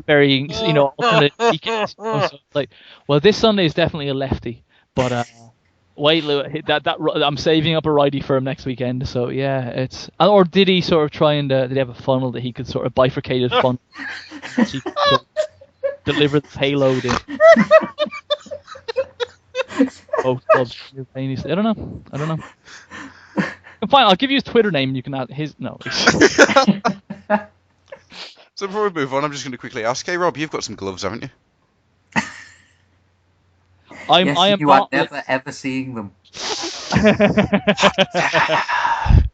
varying alternate weekends? Well, this Sunday is definitely a lefty, but wait, that I'm saving up a righty for him next weekend. So yeah, it's or did he sort of try and did he have a funnel that he could sort of bifurcated funnel? So he could sort of deliver the payload in both gloves simultaneously. I don't know. Fine, I'll give you his Twitter name and you can add his. No. So before we move on, I'm just going to quickly ask, hey Rob, you've got some gloves, haven't you? You are never ever seeing them.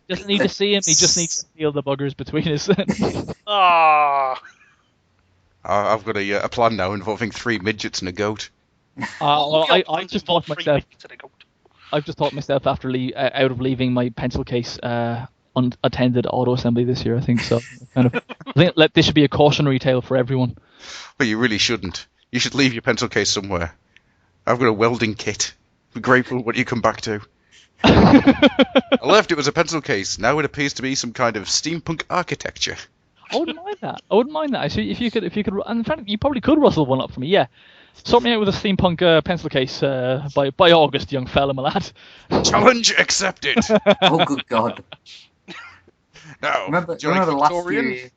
Doesn't need to see him. He just needs to feel the buggers between his. Ah. I've got a plan now involving 3 midgets and a goat. I just thought myself. I've just taught myself after out of leaving my pencil case unattended auto assembly this year. I think so. I think this should be a cautionary tale for everyone. But you really shouldn't. You should leave your pencil case somewhere. I've got a welding kit. Be grateful when you come back to. I left it was a pencil case. Now it appears to be some kind of steampunk architecture. I wouldn't mind that. Actually, if you could, and in fact, you probably could rustle one up for me. Yeah. Sort me out with a steampunk pencil case by August, young fella, my lad. Challenge accepted. Oh, good God. Now, remember last year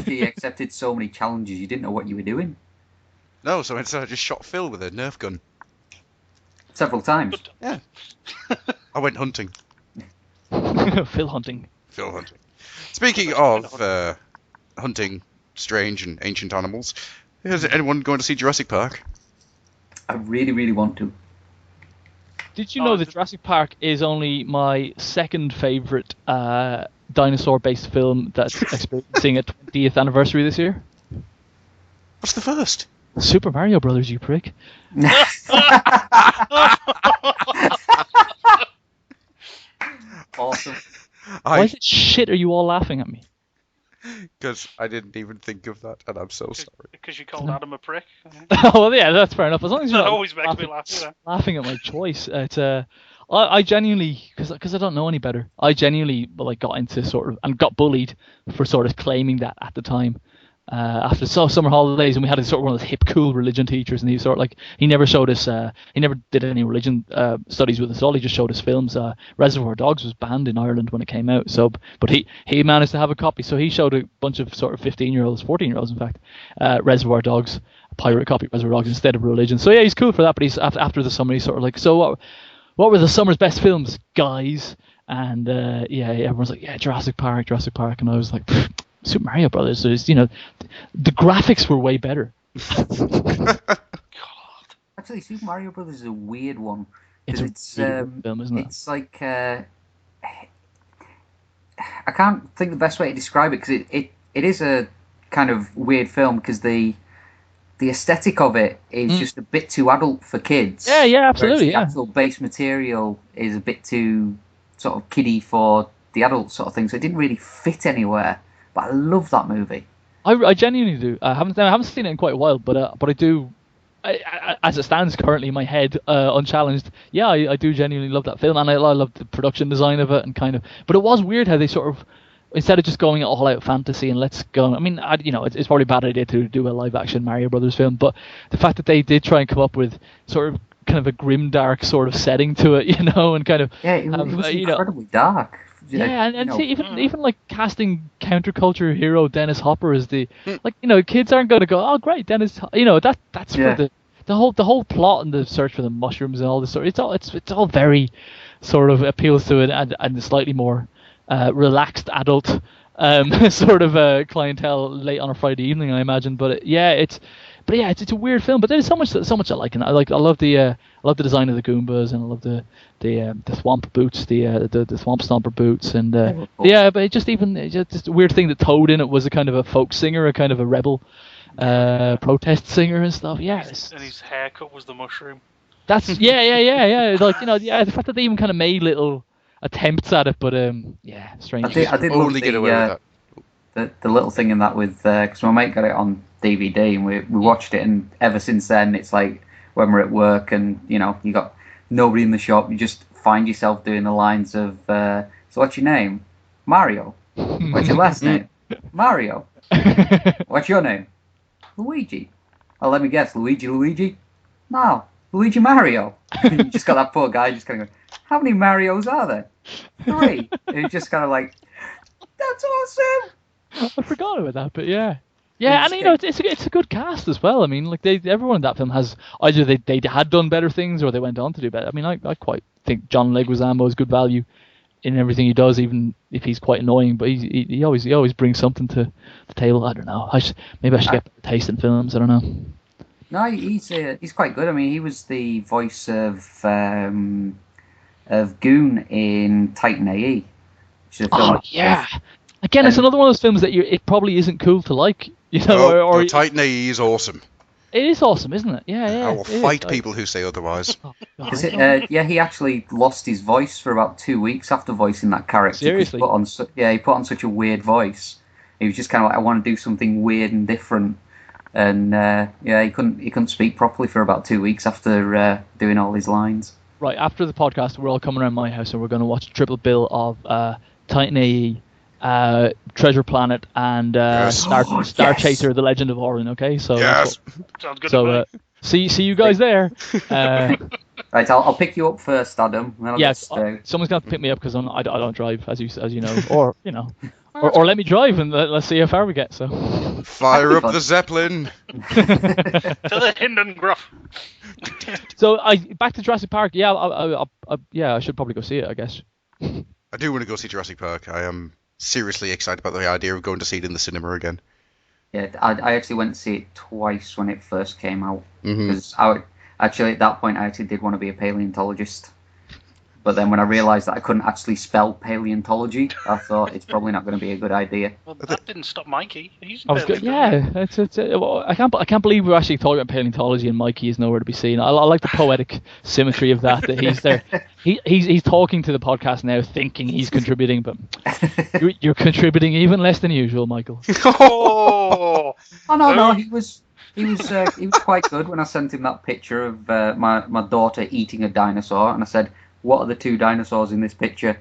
you accepted so many challenges you didn't know what you were doing? No, so instead I just shot Phil with a Nerf gun. Several times. Yeah. I went hunting. Phil hunting. Speaking of hunting strange and ancient animals, is anyone going to see Jurassic Park? I really, really want to. Did you know that Jurassic Park is only my second favourite dinosaur-based film that's experiencing a 20th anniversary this year? What's the first? Super Mario Brothers, you prick. Awesome. Why the shit are you all laughing at me? Because I didn't even think of that, and I'm so sorry. Because you called Adam a prick. Well, yeah, that's fair enough. As long as you're That not always makes me laugh. laughing at my choice. I genuinely, because I don't know any better, I genuinely got into sort of, and got bullied for sort of claiming that at the time. After summer holidays, and we had a sort of one of those hip, cool religion teachers, and he sort of he never showed us, he never did any religion studies with us. All he just showed us films. Reservoir Dogs was banned in Ireland when it came out, but he managed to have a copy, so he showed a bunch of sort of 15-year-olds, 14-year-olds in fact, Reservoir Dogs, a pirate copy of Reservoir Dogs instead of religion. So yeah, he's cool for that. But he's after the summer, he's sort of so what were the summer's best films, guys? And yeah, everyone's like, yeah, Jurassic Park, and I was like, Super Mario Brothers. So the graphics were way better. Actually, Super Mario Brothers is a weird one. It's a really good film, isn't it? It's like I can't think the best way to describe it, because it is a kind of weird film, because the aesthetic of it is just a bit too adult for kids. Yeah, absolutely. The actual base material is a bit too sort of kiddie for the adult sort of thing, so it didn't really fit anywhere. But I love that movie. I genuinely do. I haven't seen it in quite a while, but I do. As it stands currently in my head, unchallenged, yeah, I do genuinely love that film, and I love the production design of it, and kind of. But it was weird how they sort of, instead of just going all out fantasy and let's go. I mean, it's probably a bad idea to do a live action Mario Brothers film, but the fact that they did try and come up with sort of kind of a grim dark sort of setting to it, and kind of it was incredibly dark. Yeah, and see, even like casting counterculture hero Dennis Hopper as the kids aren't going to go, oh great, Dennis, that's for the whole plot and the search for the mushrooms and all this sort. It's all very sort of appeals to it and slightly more relaxed adult sort of clientele late on a Friday evening, I imagine. But it's a weird film. But there's so much I like in it. I love the design of the Goombas, and I love the swamp boots, the swamp stomper boots, and but it just a weird thing that Toad in it was a kind of a folk singer, a kind of a rebel protest singer and stuff. Yes. And his haircut was the mushroom. That's yeah. Like the fact that they even kind of made little attempts at it, but strange. I did only get away with the little thing in that with because my mate got it on DVD and we watched it, and ever since then it's like when we're at work and you got nobody in the shop, you just find yourself doing the lines of so what's your name? Mario. What's your last name? Mario. What's your name? Luigi. Oh, let me guess, Luigi? No, Luigi Mario. You just got that poor guy just kind of going, how many Marios are there? 3. And he's just kind of like, that's awesome. I forgot about that, but yeah. Yeah, and it's a good cast as well. I mean, like everyone in that film has either they had done better things or they went on to do better. I mean, I quite think John Leguizamo is good value in everything he does, even if he's quite annoying. But he always brings something to the table. I don't know. Maybe I should get better taste in films. I don't know. No, he's quite good. I mean, he was the voice of Goon in Titan AE. Yeah. Again, it's another one of those films that it probably isn't cool to like, or Titan AE is awesome. It is awesome, isn't it? Yeah. I will fight people who say otherwise. He actually lost his voice for about 2 weeks after voicing that character. Seriously? He put on such a weird voice. He was just kind of like, I want to do something weird and different. And he couldn't speak properly for about 2 weeks after doing all his lines. Right, after the podcast, we're all coming around my house and we're going to watch a triple bill of Titan AE, Treasure Planet, and Star Chaser: The Legend of Orin. Okay, so yes, sounds good. So see you guys there. Right, I'll pick you up first, Adam. Yes, someone's going to have to pick me up because I don't drive, as you know, or or let me drive and let's see how far we get. So fire up the Zeppelin to the Hindenburg. So back to Jurassic Park. Yeah, I should probably go see it, I guess. I do want to go see Jurassic Park. I am seriously excited about the idea of going to see it in the cinema again. Yeah, I actually went to see it twice when it first came out. Because actually at that point I actually did want to be a paleontologist. But then when I realised that I couldn't actually spell paleontology, I thought it's probably not going to be a good idea. Well, that didn't stop Mikey. He's I was good. Yeah, well, I can't believe we're actually talking about paleontology and Mikey is nowhere to be seen. I like the poetic symmetry of that he's there. He's talking to the podcast now, thinking he's contributing, but you're contributing even less than usual, Michael. Oh, No, he was quite good when I sent him that picture of my daughter eating a dinosaur, and I said, "What are the two dinosaurs in this picture?"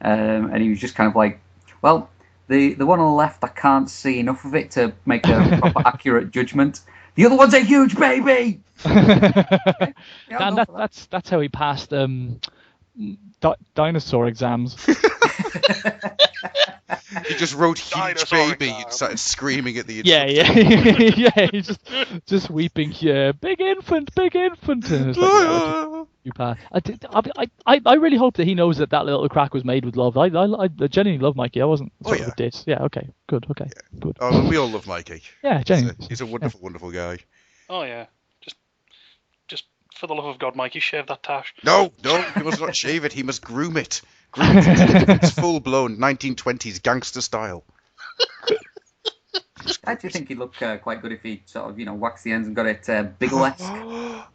And he was just kind of like, "Well, the one on the left, I can't see enough of it to make a proper accurate judgment. The other one's a huge baby." Dan, that's how he passed dinosaur exams. He just wrote "huge Dinosaur baby" exam. and started screaming at the Yeah. He's just weeping. Yeah, big infant. And it's like, yeah, you pass. I really hope that he knows that little crack was made with love. I genuinely love Mikey. I wasn't sort of a diss. Yeah. Okay. Good. Good. Oh, we all love Mikey. Yeah, genuinely. He's a wonderful, wonderful guy. oh yeah. Just for the love of God, Mikey, shave that tash. No, he must not shave it. He must groom it. It's full-blown 1920s gangster style. I actually think he'd look quite good if he sort of, waxed the ends and got it Bigelow-esque.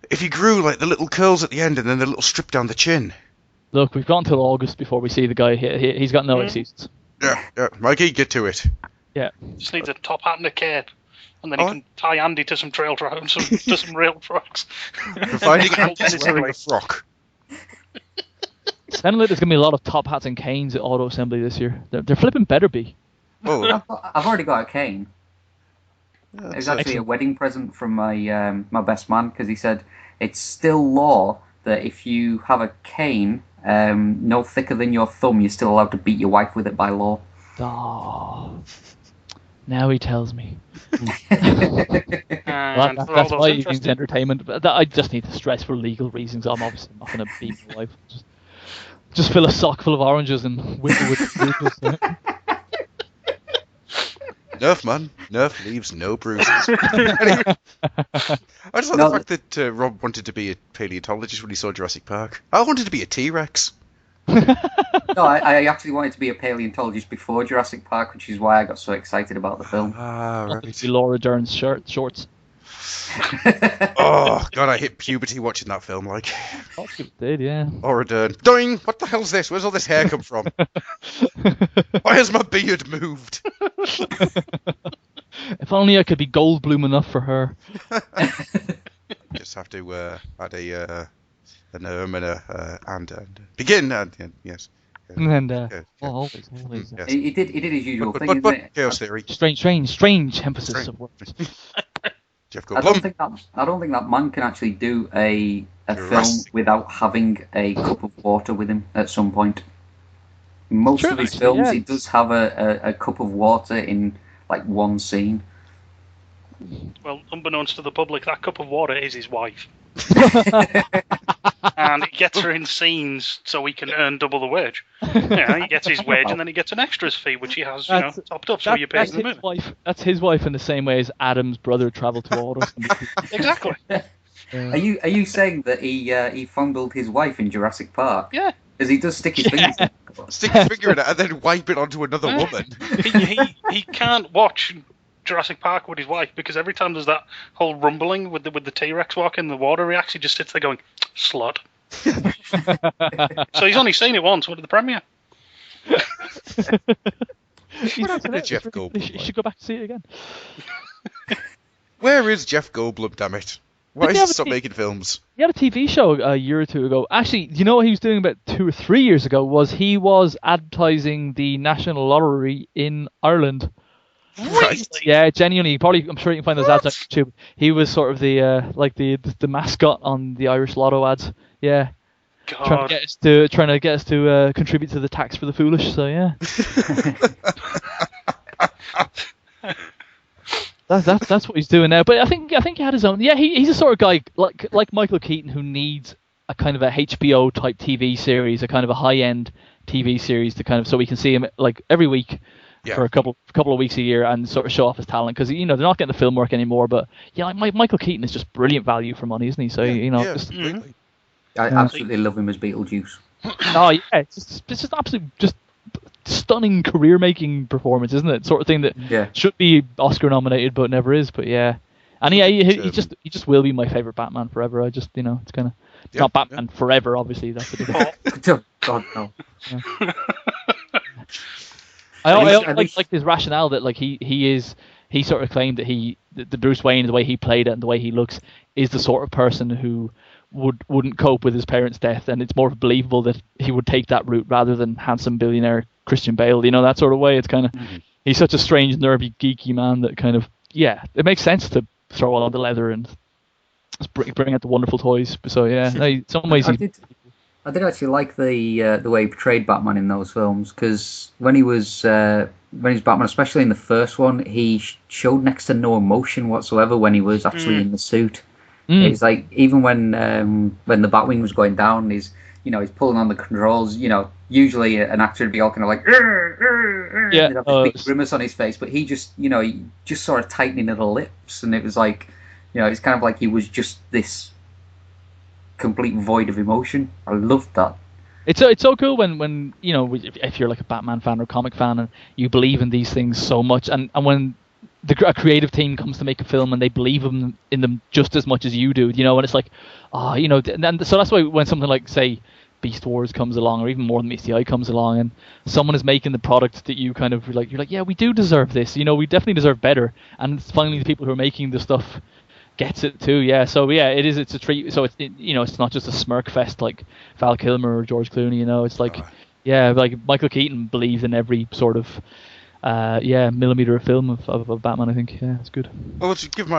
If he grew like the little curls at the end and then the little strip down the chin. Look, we've got until August before we see the guy. He's got no excuses. Yeah, Mikey, get to it. Yeah. Just needs a top hat and a cape. And then he can tie Andy to some to some rail tracks. Providing Andy's wearing a frock. Sounding like there's going to be a lot of top hats and canes at Auto Assembly this year. They're flipping better be. Oh, I've already got a cane. It was actually a wedding present from my my best man, because he said it's still law that if you have a cane no thicker than your thumb, you're still allowed to beat your wife with it by law. Oh, now he tells me. And That's my evening's entertainment. But I just need to stress for legal reasons. I'm obviously not going to beat my wife. Just fill a sock full of oranges and whittle with the Nerf, man. Nerf leaves no bruises. Anyway, I just like the fact that Rob wanted to be a paleontologist when he saw Jurassic Park. I wanted to be a T-Rex. No, I actually wanted to be a paleontologist before Jurassic Park, which is why I got so excited about the film. Ah, right. right. Laura Dern's shorts. Oh, God, I hit puberty watching that film, like. That's what it did, yeah. Laura Dern. Doing, what the hell's this? Where's all this hair come from? Why has my beard moved? If only I could be Goldblum enough for her. Just have to add an and and begin and yes. And Always. Yes. He did his usual thing, but isn't it? Chaos Theory. Strange emphasis of words. Jeff I don't think that man can actually do a film without having a cup of water with him at some point. In most of his films, he does have a cup of water in like one scene. Well, unbeknownst to the public, that cup of water is his wife. And he gets her in scenes so he can earn double the wage. Yeah, he gets his wage and then he gets an extras fee, which he has, topped up, so he pays in the movie. That's his wife in the same way as Adam's brother travelled to Auto. Exactly. Are you saying that he fondled his wife in Jurassic Park? Yeah. Because he does stick his fingers in it. Stick his finger in it and then wipe it onto another woman. He can't watch Jurassic Park with his wife because every time there's that whole rumbling with the T-Rex walking the water, he actually just sits there going, slut. So he's only seen it once. Went to the premiere. Jeff Goldblum? You should go back to see it again. Where is Jeff Goldblum, damn it? Why is he stop making films? He had a TV show a year or two ago. Actually, you know what he was doing about 2 or 3 years ago? He was advertising the National Lottery in Ireland. Right. Yeah, genuinely. I'm sure you can find those ads on YouTube. He was sort of the mascot on the Irish Lotto ads. Yeah. God. Trying to get us to contribute to the tax for the foolish. So yeah. That's what he's doing now. But I think he had his own. Yeah, he's a sort of guy like Michael Keaton who needs a kind of a HBO type TV series, a kind of a high end TV series to kind of so we can see him like every week. Yeah. For a couple of weeks a year and sort of show off his talent because they're not getting the film work anymore. But yeah, Michael Keaton is just brilliant value for money, isn't he? So I absolutely love him as Beetlejuice. Oh yeah, it's just absolute, just stunning career-making performance, isn't it? Sort of thing that should be Oscar nominated but never is. But yeah, and he just will be my favorite Batman forever. I just it's kind of not Batman forever, obviously. That's a different. God no. Yeah. I like his rationale that like he sort of claimed that the Bruce Wayne, the way he played it and the way he looks, is the sort of person who wouldn't cope with his parents' death, and it's more believable that he would take that route rather than handsome billionaire Christian Bale, that sort of way. It's kind of he's such a strange, nervy, geeky man that kind of it makes sense to throw on the leather and bring out the wonderful toys. So yeah, in some ways I did actually like the way he portrayed Batman in those films, because when he was Batman, especially in the first one, he showed next to no emotion whatsoever when he was actually in the suit. It's like even when the Batwing was going down, he's pulling on the controls. Usually an actor would be all kind of like he'd have this big grimace on his face, but he just he just sort of tightening of the lips, and it was like it's kind of like he was just this complete void of emotion. I loved that. It's so cool when if you're like a Batman fan or comic fan and you believe in these things so much, and when a creative team comes to make a film and they believe in them just as much as you do, and it's like, and so that's why when something like, say, Beast Wars comes along, or even more than Meets the Eye comes along, and someone is making the product that you kind of you're like, yeah, we do deserve this, we definitely deserve better, and finally the people who are making the stuff gets it too. It's a treat. So it's not just a smirk fest like Val Kilmer or George Clooney. It's like like Michael Keaton believes in every sort of millimeter of film of Batman. I think it's good. Well, to give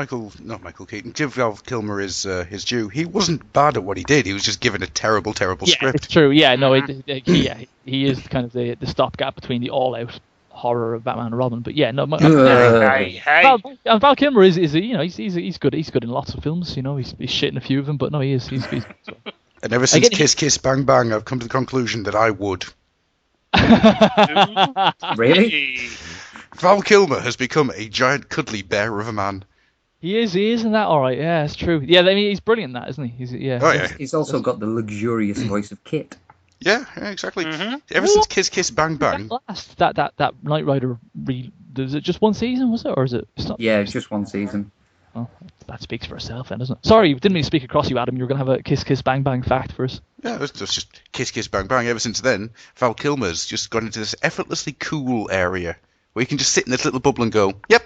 give Val Kilmer his due. He wasn't bad at what he did. He was just given a terrible script. It's true. He is kind of the stopgap between the all-out horror of Batman and Robin. But Val Kilmer is he's good. He's good in lots of films. He's shit in a few of them, but no, he's good. So. And ever since Kiss Kiss Bang Bang, I've come to the conclusion that I would. Really? Val Kilmer has become a giant cuddly bear of a man. He is, isn't that all right? Yeah, it's true. Yeah, I mean, he's brilliant in that, isn't he? He's also got the luxurious voice of Kit. Yeah, exactly. Ever since Kiss Kiss Bang Bang. That Knight Rider, was it just one season, was it? Or is it? Yeah, it's just one season. Oh, that speaks for itself then, doesn't it? Sorry, didn't mean to speak across you, Adam. You were going to have a Kiss Kiss Bang Bang fact for us. Yeah, it's just Kiss Kiss Bang Bang. Ever since then, Val Kilmer's just gone into this effortlessly cool area where you can just sit in this little bubble and go, yep,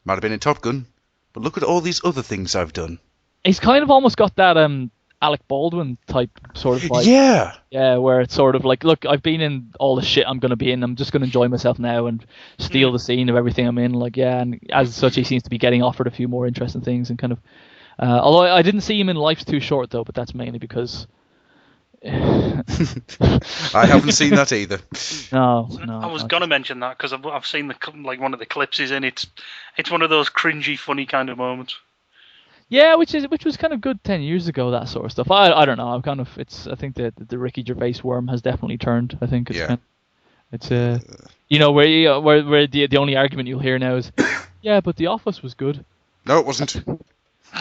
might have been in Top Gun, but look at all these other things I've done. He's kind of almost got that Alec Baldwin type sort of like, where it's sort of like, look, I've been in all the shit I'm going to be in, I'm just going to enjoy myself now and steal the scene of everything I'm in, and as such he seems to be getting offered a few more interesting things and kind of although I didn't see him in Life's Too Short though, but that's mainly because I haven't seen that either. No. I was gonna mention that because I've seen one of the clips he's in. It's one of those cringy, funny kind of moments. Yeah, which was kind of good 10 years ago, that sort of stuff. I don't know. I think that the Ricky Gervais worm has definitely turned. I think it's where the only argument you'll hear now is, yeah, but The Office was good. No, it wasn't.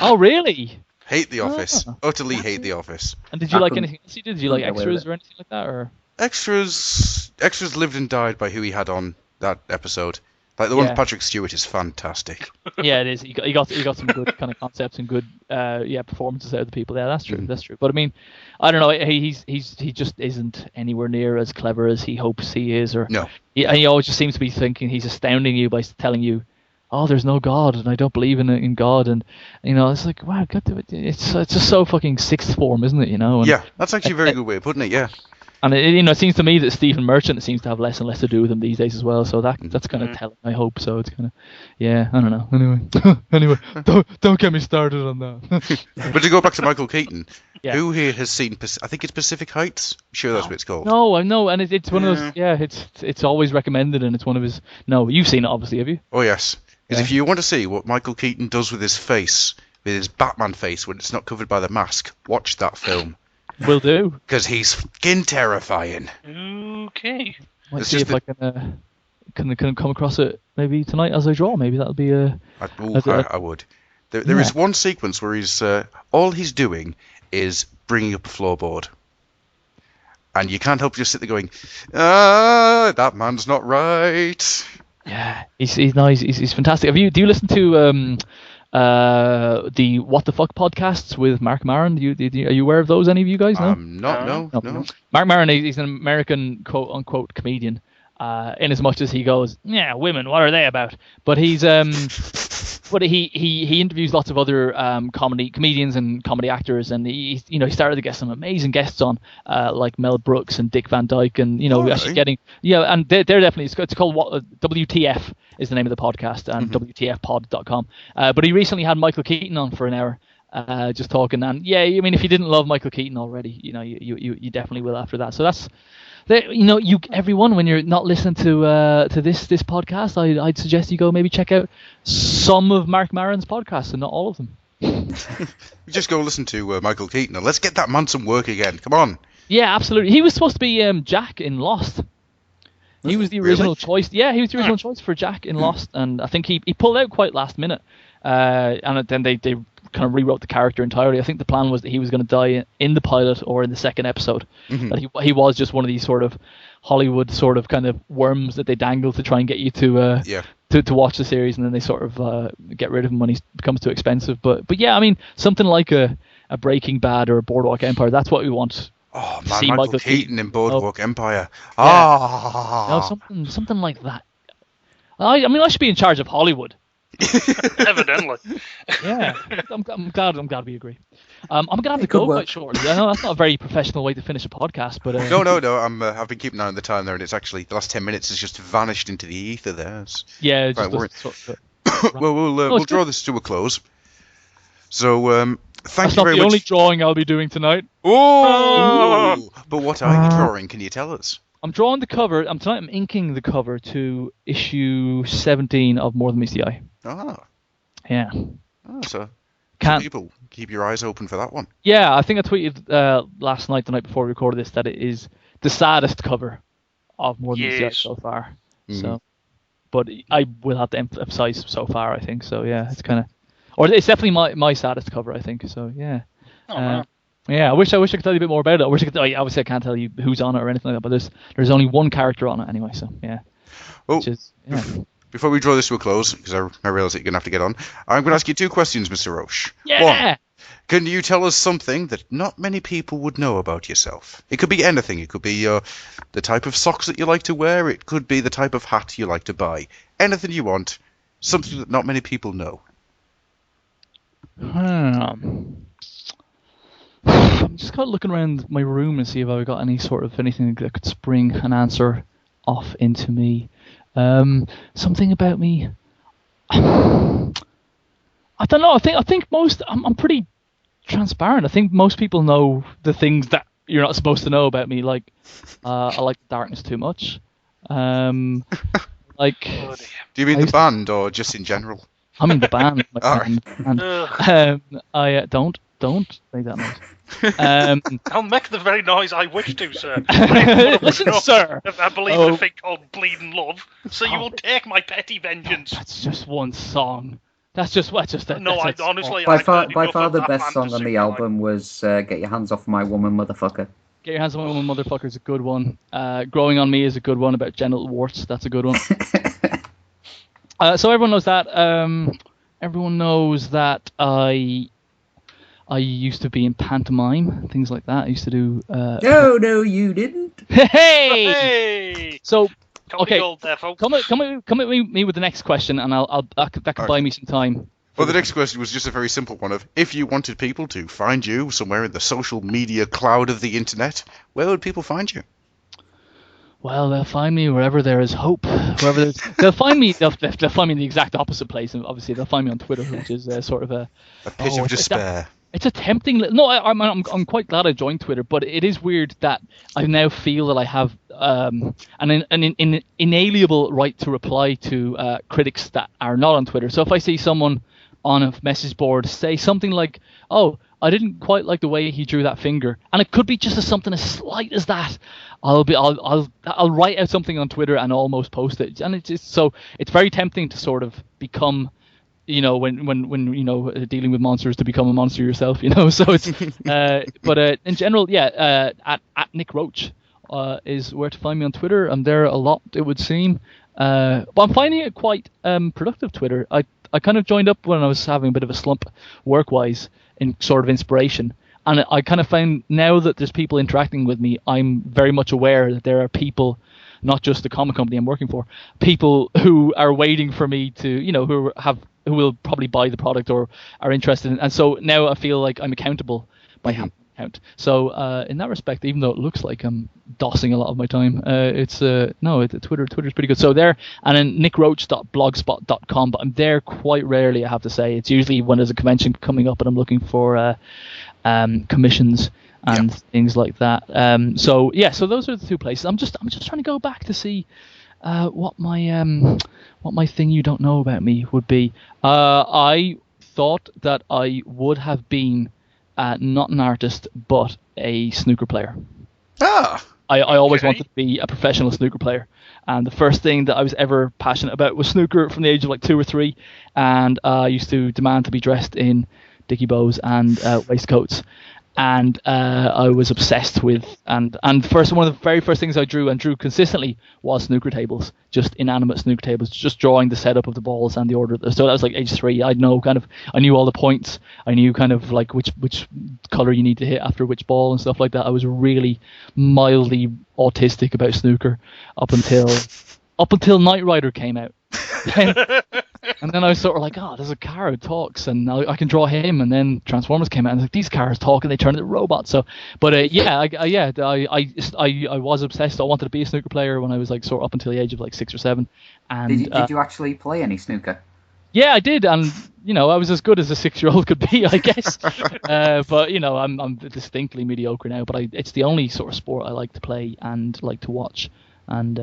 Oh, really? Hate The Office. Utterly hate The Office. And did you like anything else he did? Did you like Extras or anything like that? Or Extras lived and died by who he had on that episode. Like the one with Patrick Stewart is fantastic. Yeah, it is. He got some good kind of concepts and good performances out of the people there. That's true. That's true. But I mean, I don't know. He just isn't anywhere near as clever as he hopes he is. Or no. He always just seems to be thinking he's astounding you by telling you, oh, there's no God and I don't believe in God, and it's like, wow, it's just so fucking sixth form, isn't it? And, yeah, that's actually a very good way of putting it. Yeah. And it seems to me that Stephen Merchant seems to have less and less to do with him these days as well. So that's kind of telling, I hope. So it's kind of, I don't know. Anyway, don't get me started on that. But to go back to Michael Keaton, who here has seen? I think it's Pacific Heights. I'm sure that's what it's called. No, I know, and it's one of those. Yeah, it's always recommended, and it's one of his. No, you've seen it, obviously, have you? Oh yes. Because if you want to see what Michael Keaton does with his face, with his Batman face when it's not covered by the mask, watch that film. Will do. Because he's fucking terrifying. Okay. Might see if I can come across it maybe tonight as I draw. Maybe that'll be a. I would. There is one sequence where all he's doing is bringing up a floorboard, and you can't help just sit there going, that man's not right. Yeah, he's nice. He's fantastic. Do you listen to the What the Fuck podcasts with Mark Maron? Are you aware of those? Any of you guys? No. No. Mark Maron, he's an American quote unquote comedian. In as much as he goes, yeah, women, what are they about? But he's but he interviews lots of other comedians and comedy actors, and he started to get some amazing guests on, like Mel Brooks and Dick Van Dyke, and actually getting and they're definitely it's called WTF is the name of the podcast, and WTFpod.com. But he recently had Michael Keaton on for an hour. Just talking, and I mean, if you didn't love Michael Keaton already, you definitely will after that. So that's everyone, when you're not listening to this podcast, I'd suggest you go maybe check out some of Mark Maron's podcasts and not all of them. Just go listen to Michael Keaton and let's get that man some work again. Come on. Yeah, absolutely. He was supposed to be Jack in Lost. He was the original choice. Yeah, he was the original choice for Jack in Lost, and I think he pulled out quite last minute. And then they kind of rewrote the character entirely. I think the plan was that he was going to die in the pilot or in the second episode. That he was just one of these sort of Hollywood sort of kind of worms that they dangle to try and get you to watch the series, and then they sort of get rid of him when he becomes too expensive. But yeah, I mean, something like a Breaking Bad or a Boardwalk Empire, that's what we want. Oh man, Michael Keaton in Boardwalk Empire. Something like that. I mean, I should be in charge of Hollywood. Evidently. Yeah, I'm glad we agree. I'm gonna have to go quite shortly. I know that's not a very professional way to finish a podcast, but no. I've been keeping an eye on the time there, and it's actually the last 10 minutes has just vanished into the ether there. We'll draw this to a close. So thank you very much. That's not the only drawing I'll be doing tonight. Oh! But what are you drawing? Can you tell us? I'm drawing the cover. I'm inking the cover to issue 17 of More Than Meets the Eye. Ah. Yeah. So people keep your eyes open for that one. Yeah, I think I tweeted last night, the night before we recorded this, that it is the saddest cover of More Than Meets the Eye so far. So, but I will have to emphasize so far, I think. So yeah, it's kind of, or it's definitely my saddest cover, I think. So yeah. Yeah, I wish I could tell you a bit more about it. Obviously I can't tell you who's on it or anything like that, but there's only one character on it anyway, so yeah. Well, before we draw this to a close, because I realise that you're going to have to get on, I'm going to ask you two questions, Mr. Roche. Yeah! One, can you tell us something that not many people would know about yourself? It could be anything. It could be the type of socks that you like to wear. It could be the type of hat you like to buy. Anything you want. Something that not many people know. I'm just kind of looking around my room and see if I've got anything that could spring an answer off into me. Something about me. I don't know. I think I'm pretty transparent. I think most people know the things that you're not supposed to know about me. Like, I like the darkness too much. Do you mean the band or just in general? I mean the band. I don't make that noise. I'll make the very noise I wish to, sir. Listen, sir. I believe in a thing called bleeding love, so you will take my petty vengeance. That's just one song. Honestly, by far the best song on the album was "Get Your Hands Off My Woman, Motherfucker." Get Your Hands Off My Woman, Motherfucker is a good one. Growing on Me is a good one about genital warts. That's a good one. So everyone knows that. Everyone knows that I used to be in pantomime, things like that. I used to do. No, you didn't. Hey! So, okay, come at me with the next question, and that could buy me some time. Well, the next question was just a very simple one of, if you wanted people to find you somewhere in the social media cloud of the internet, where would people find you? Well, they'll find me wherever there is hope. They'll find me. They'll find me in the exact opposite place, and obviously they'll find me on Twitter, which is sort of a pit of despair. It's a tempting. No, I'm quite glad I joined Twitter, but it is weird that I now feel that I have an inalienable right to reply to critics that are not on Twitter. So if I see someone on a message board say something like, "Oh, I didn't quite like the way he drew that finger," and it could be just something as slight as that, I'll write out something on Twitter and almost post it, and it's very tempting to sort of become, when dealing with monsters, to become a monster yourself, So it's but in general, at Nick Roche is where to find me on Twitter. I'm there a lot, it would seem. But I'm finding it quite productive, Twitter. I kind of joined up when I was having a bit of a slump work-wise in sort of inspiration. And I kind of found now that there's people interacting with me, I'm very much aware that there are people, not just the comic company I'm working for, people who are waiting for me to, you know, who will probably buy the product or are interested in. And so now I feel like I'm accountable by having an account. So in that respect, even though it looks like I'm dossing a lot of my time, Twitter's pretty good. So there, and then nickroach.blogspot.com, but I'm there quite rarely, I have to say. It's usually when there's a convention coming up and I'm looking for commissions and things like that. So those are the two places. I'm just trying to go back to see what my thing you don't know about me would be. I thought that I would have been not an artist but a snooker player. I always wanted to be a professional snooker player, and the first thing that I was ever passionate about was snooker from the age of like 2 or 3, and I used to demand to be dressed in dicky bows and waistcoats, and I was obsessed with and one of the very first things I drew consistently was snooker tables, just inanimate snooker tables, just drawing the setup of the balls and the order. So that was like age 3. I knew all the points. I knew kind of like which color you need to hit after which ball and stuff like that. I was really mildly autistic about snooker up until Knight Rider came out. And then I was sort of like, there's a car who talks, and I can draw him. And then Transformers came out, and like, these cars talk, and they turn into robots. So, but I was obsessed. I wanted to be a snooker player when I was like sort of up until the age of like 6 or 7. And did you actually play any snooker? Yeah, I did, and I was as good as a 6-year-old could be, I guess. But I'm distinctly mediocre now. But it's the only sort of sport I like to play and like to watch. And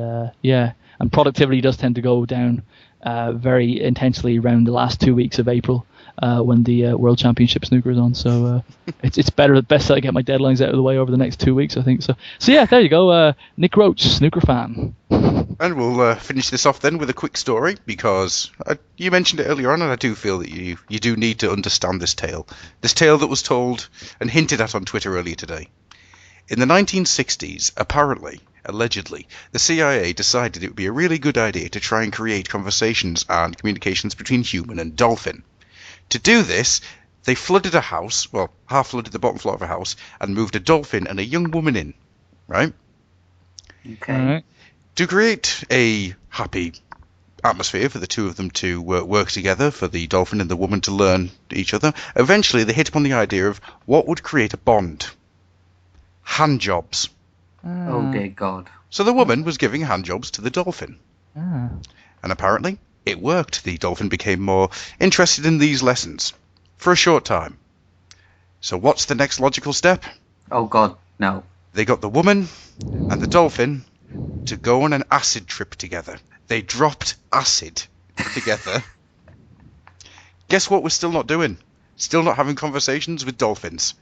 and productivity does tend to go down very intensely around the last 2 weeks of April when the World Championship snooker is on. So it's best that I get my deadlines out of the way over the next 2 weeks, I think. So yeah, there you go. Nick Roach, snooker fan. And we'll finish this off then with a quick story, because you mentioned it earlier on, and I do feel that you do need to understand this tale. This tale that was told and hinted at on Twitter earlier today. In the 1960s, allegedly, the CIA decided it would be a really good idea to try and create conversations and communications between human and dolphin. To do this, they flooded a house, well, half flooded the bottom floor of a house, and moved a dolphin and a young woman in, right? Okay. Right. To create a happy atmosphere for the two of them to work together, for the dolphin and the woman to learn each other, eventually they hit upon the idea of what would create a bond. Hand jobs. Oh dear God. So the woman was giving hand jobs to the dolphin. Ah. And apparently it worked. The dolphin became more interested in these lessons for a short time. So what's the next logical step? Oh God, no. They got the woman and the dolphin to go on an acid trip together. They dropped acid together. Guess what we're still not doing? Still not having conversations with dolphins.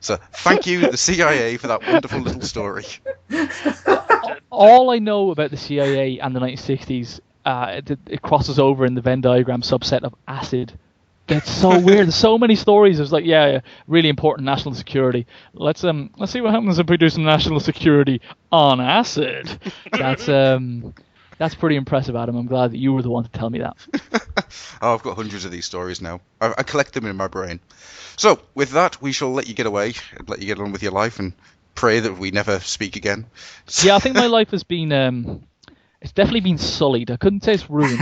So thank you, the CIA, for that wonderful little story. All I know about the CIA and the 1960s, it crosses over in the Venn diagram subset of acid. That's so weird. There's so many stories. There's like, really important national security. Let's see what happens if we do some national security on acid. That's pretty impressive, Adam. I'm glad that you were the one to tell me that. Oh, I've got hundreds of these stories now. I collect them in my brain. So, with that, we shall let you get away and let you get on with your life and pray that we never speak again. Yeah, I think my life has been, it's definitely been sullied. I couldn't say it's ruined,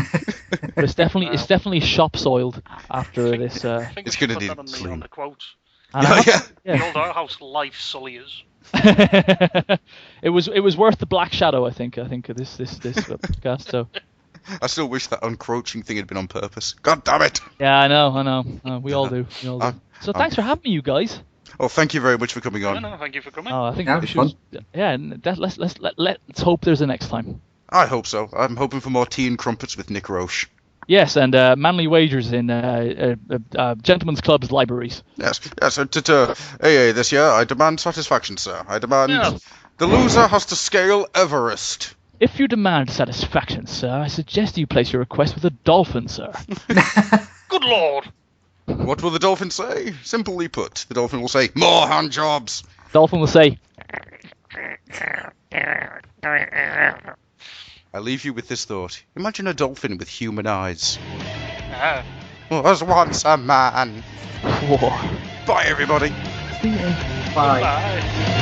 but it's definitely shop soiled after this. It's going to need on clean. the quotes. Yeah. The old outhouse life sulliers. It was worth the black shadow, I think of this podcast. So I still wish that uncroaching thing had been on purpose. God damn it! Yeah, I know. We all do. So thanks for having me, you guys. Oh, thank you very much for coming on. No, thank you for coming. Oh, I think That we was should. Yeah, let's hope there's a next time. I hope so. I'm hoping for more tea and crumpets with Nick Roche. Yes, and manly wagers in gentlemen's clubs libraries. Yes. AA this year, I demand satisfaction, sir. I demand the loser has to scale Everest. If you demand satisfaction, sir, I suggest you place your request with a dolphin, sir. Good lord! What will the dolphin say? Simply put, the dolphin will say, more hand jobs. Dolphin will say, I leave you with this thought. Imagine a dolphin with human eyes. Ah. Was once a man. whoa. Bye, everybody. See ya. Bye. Bye.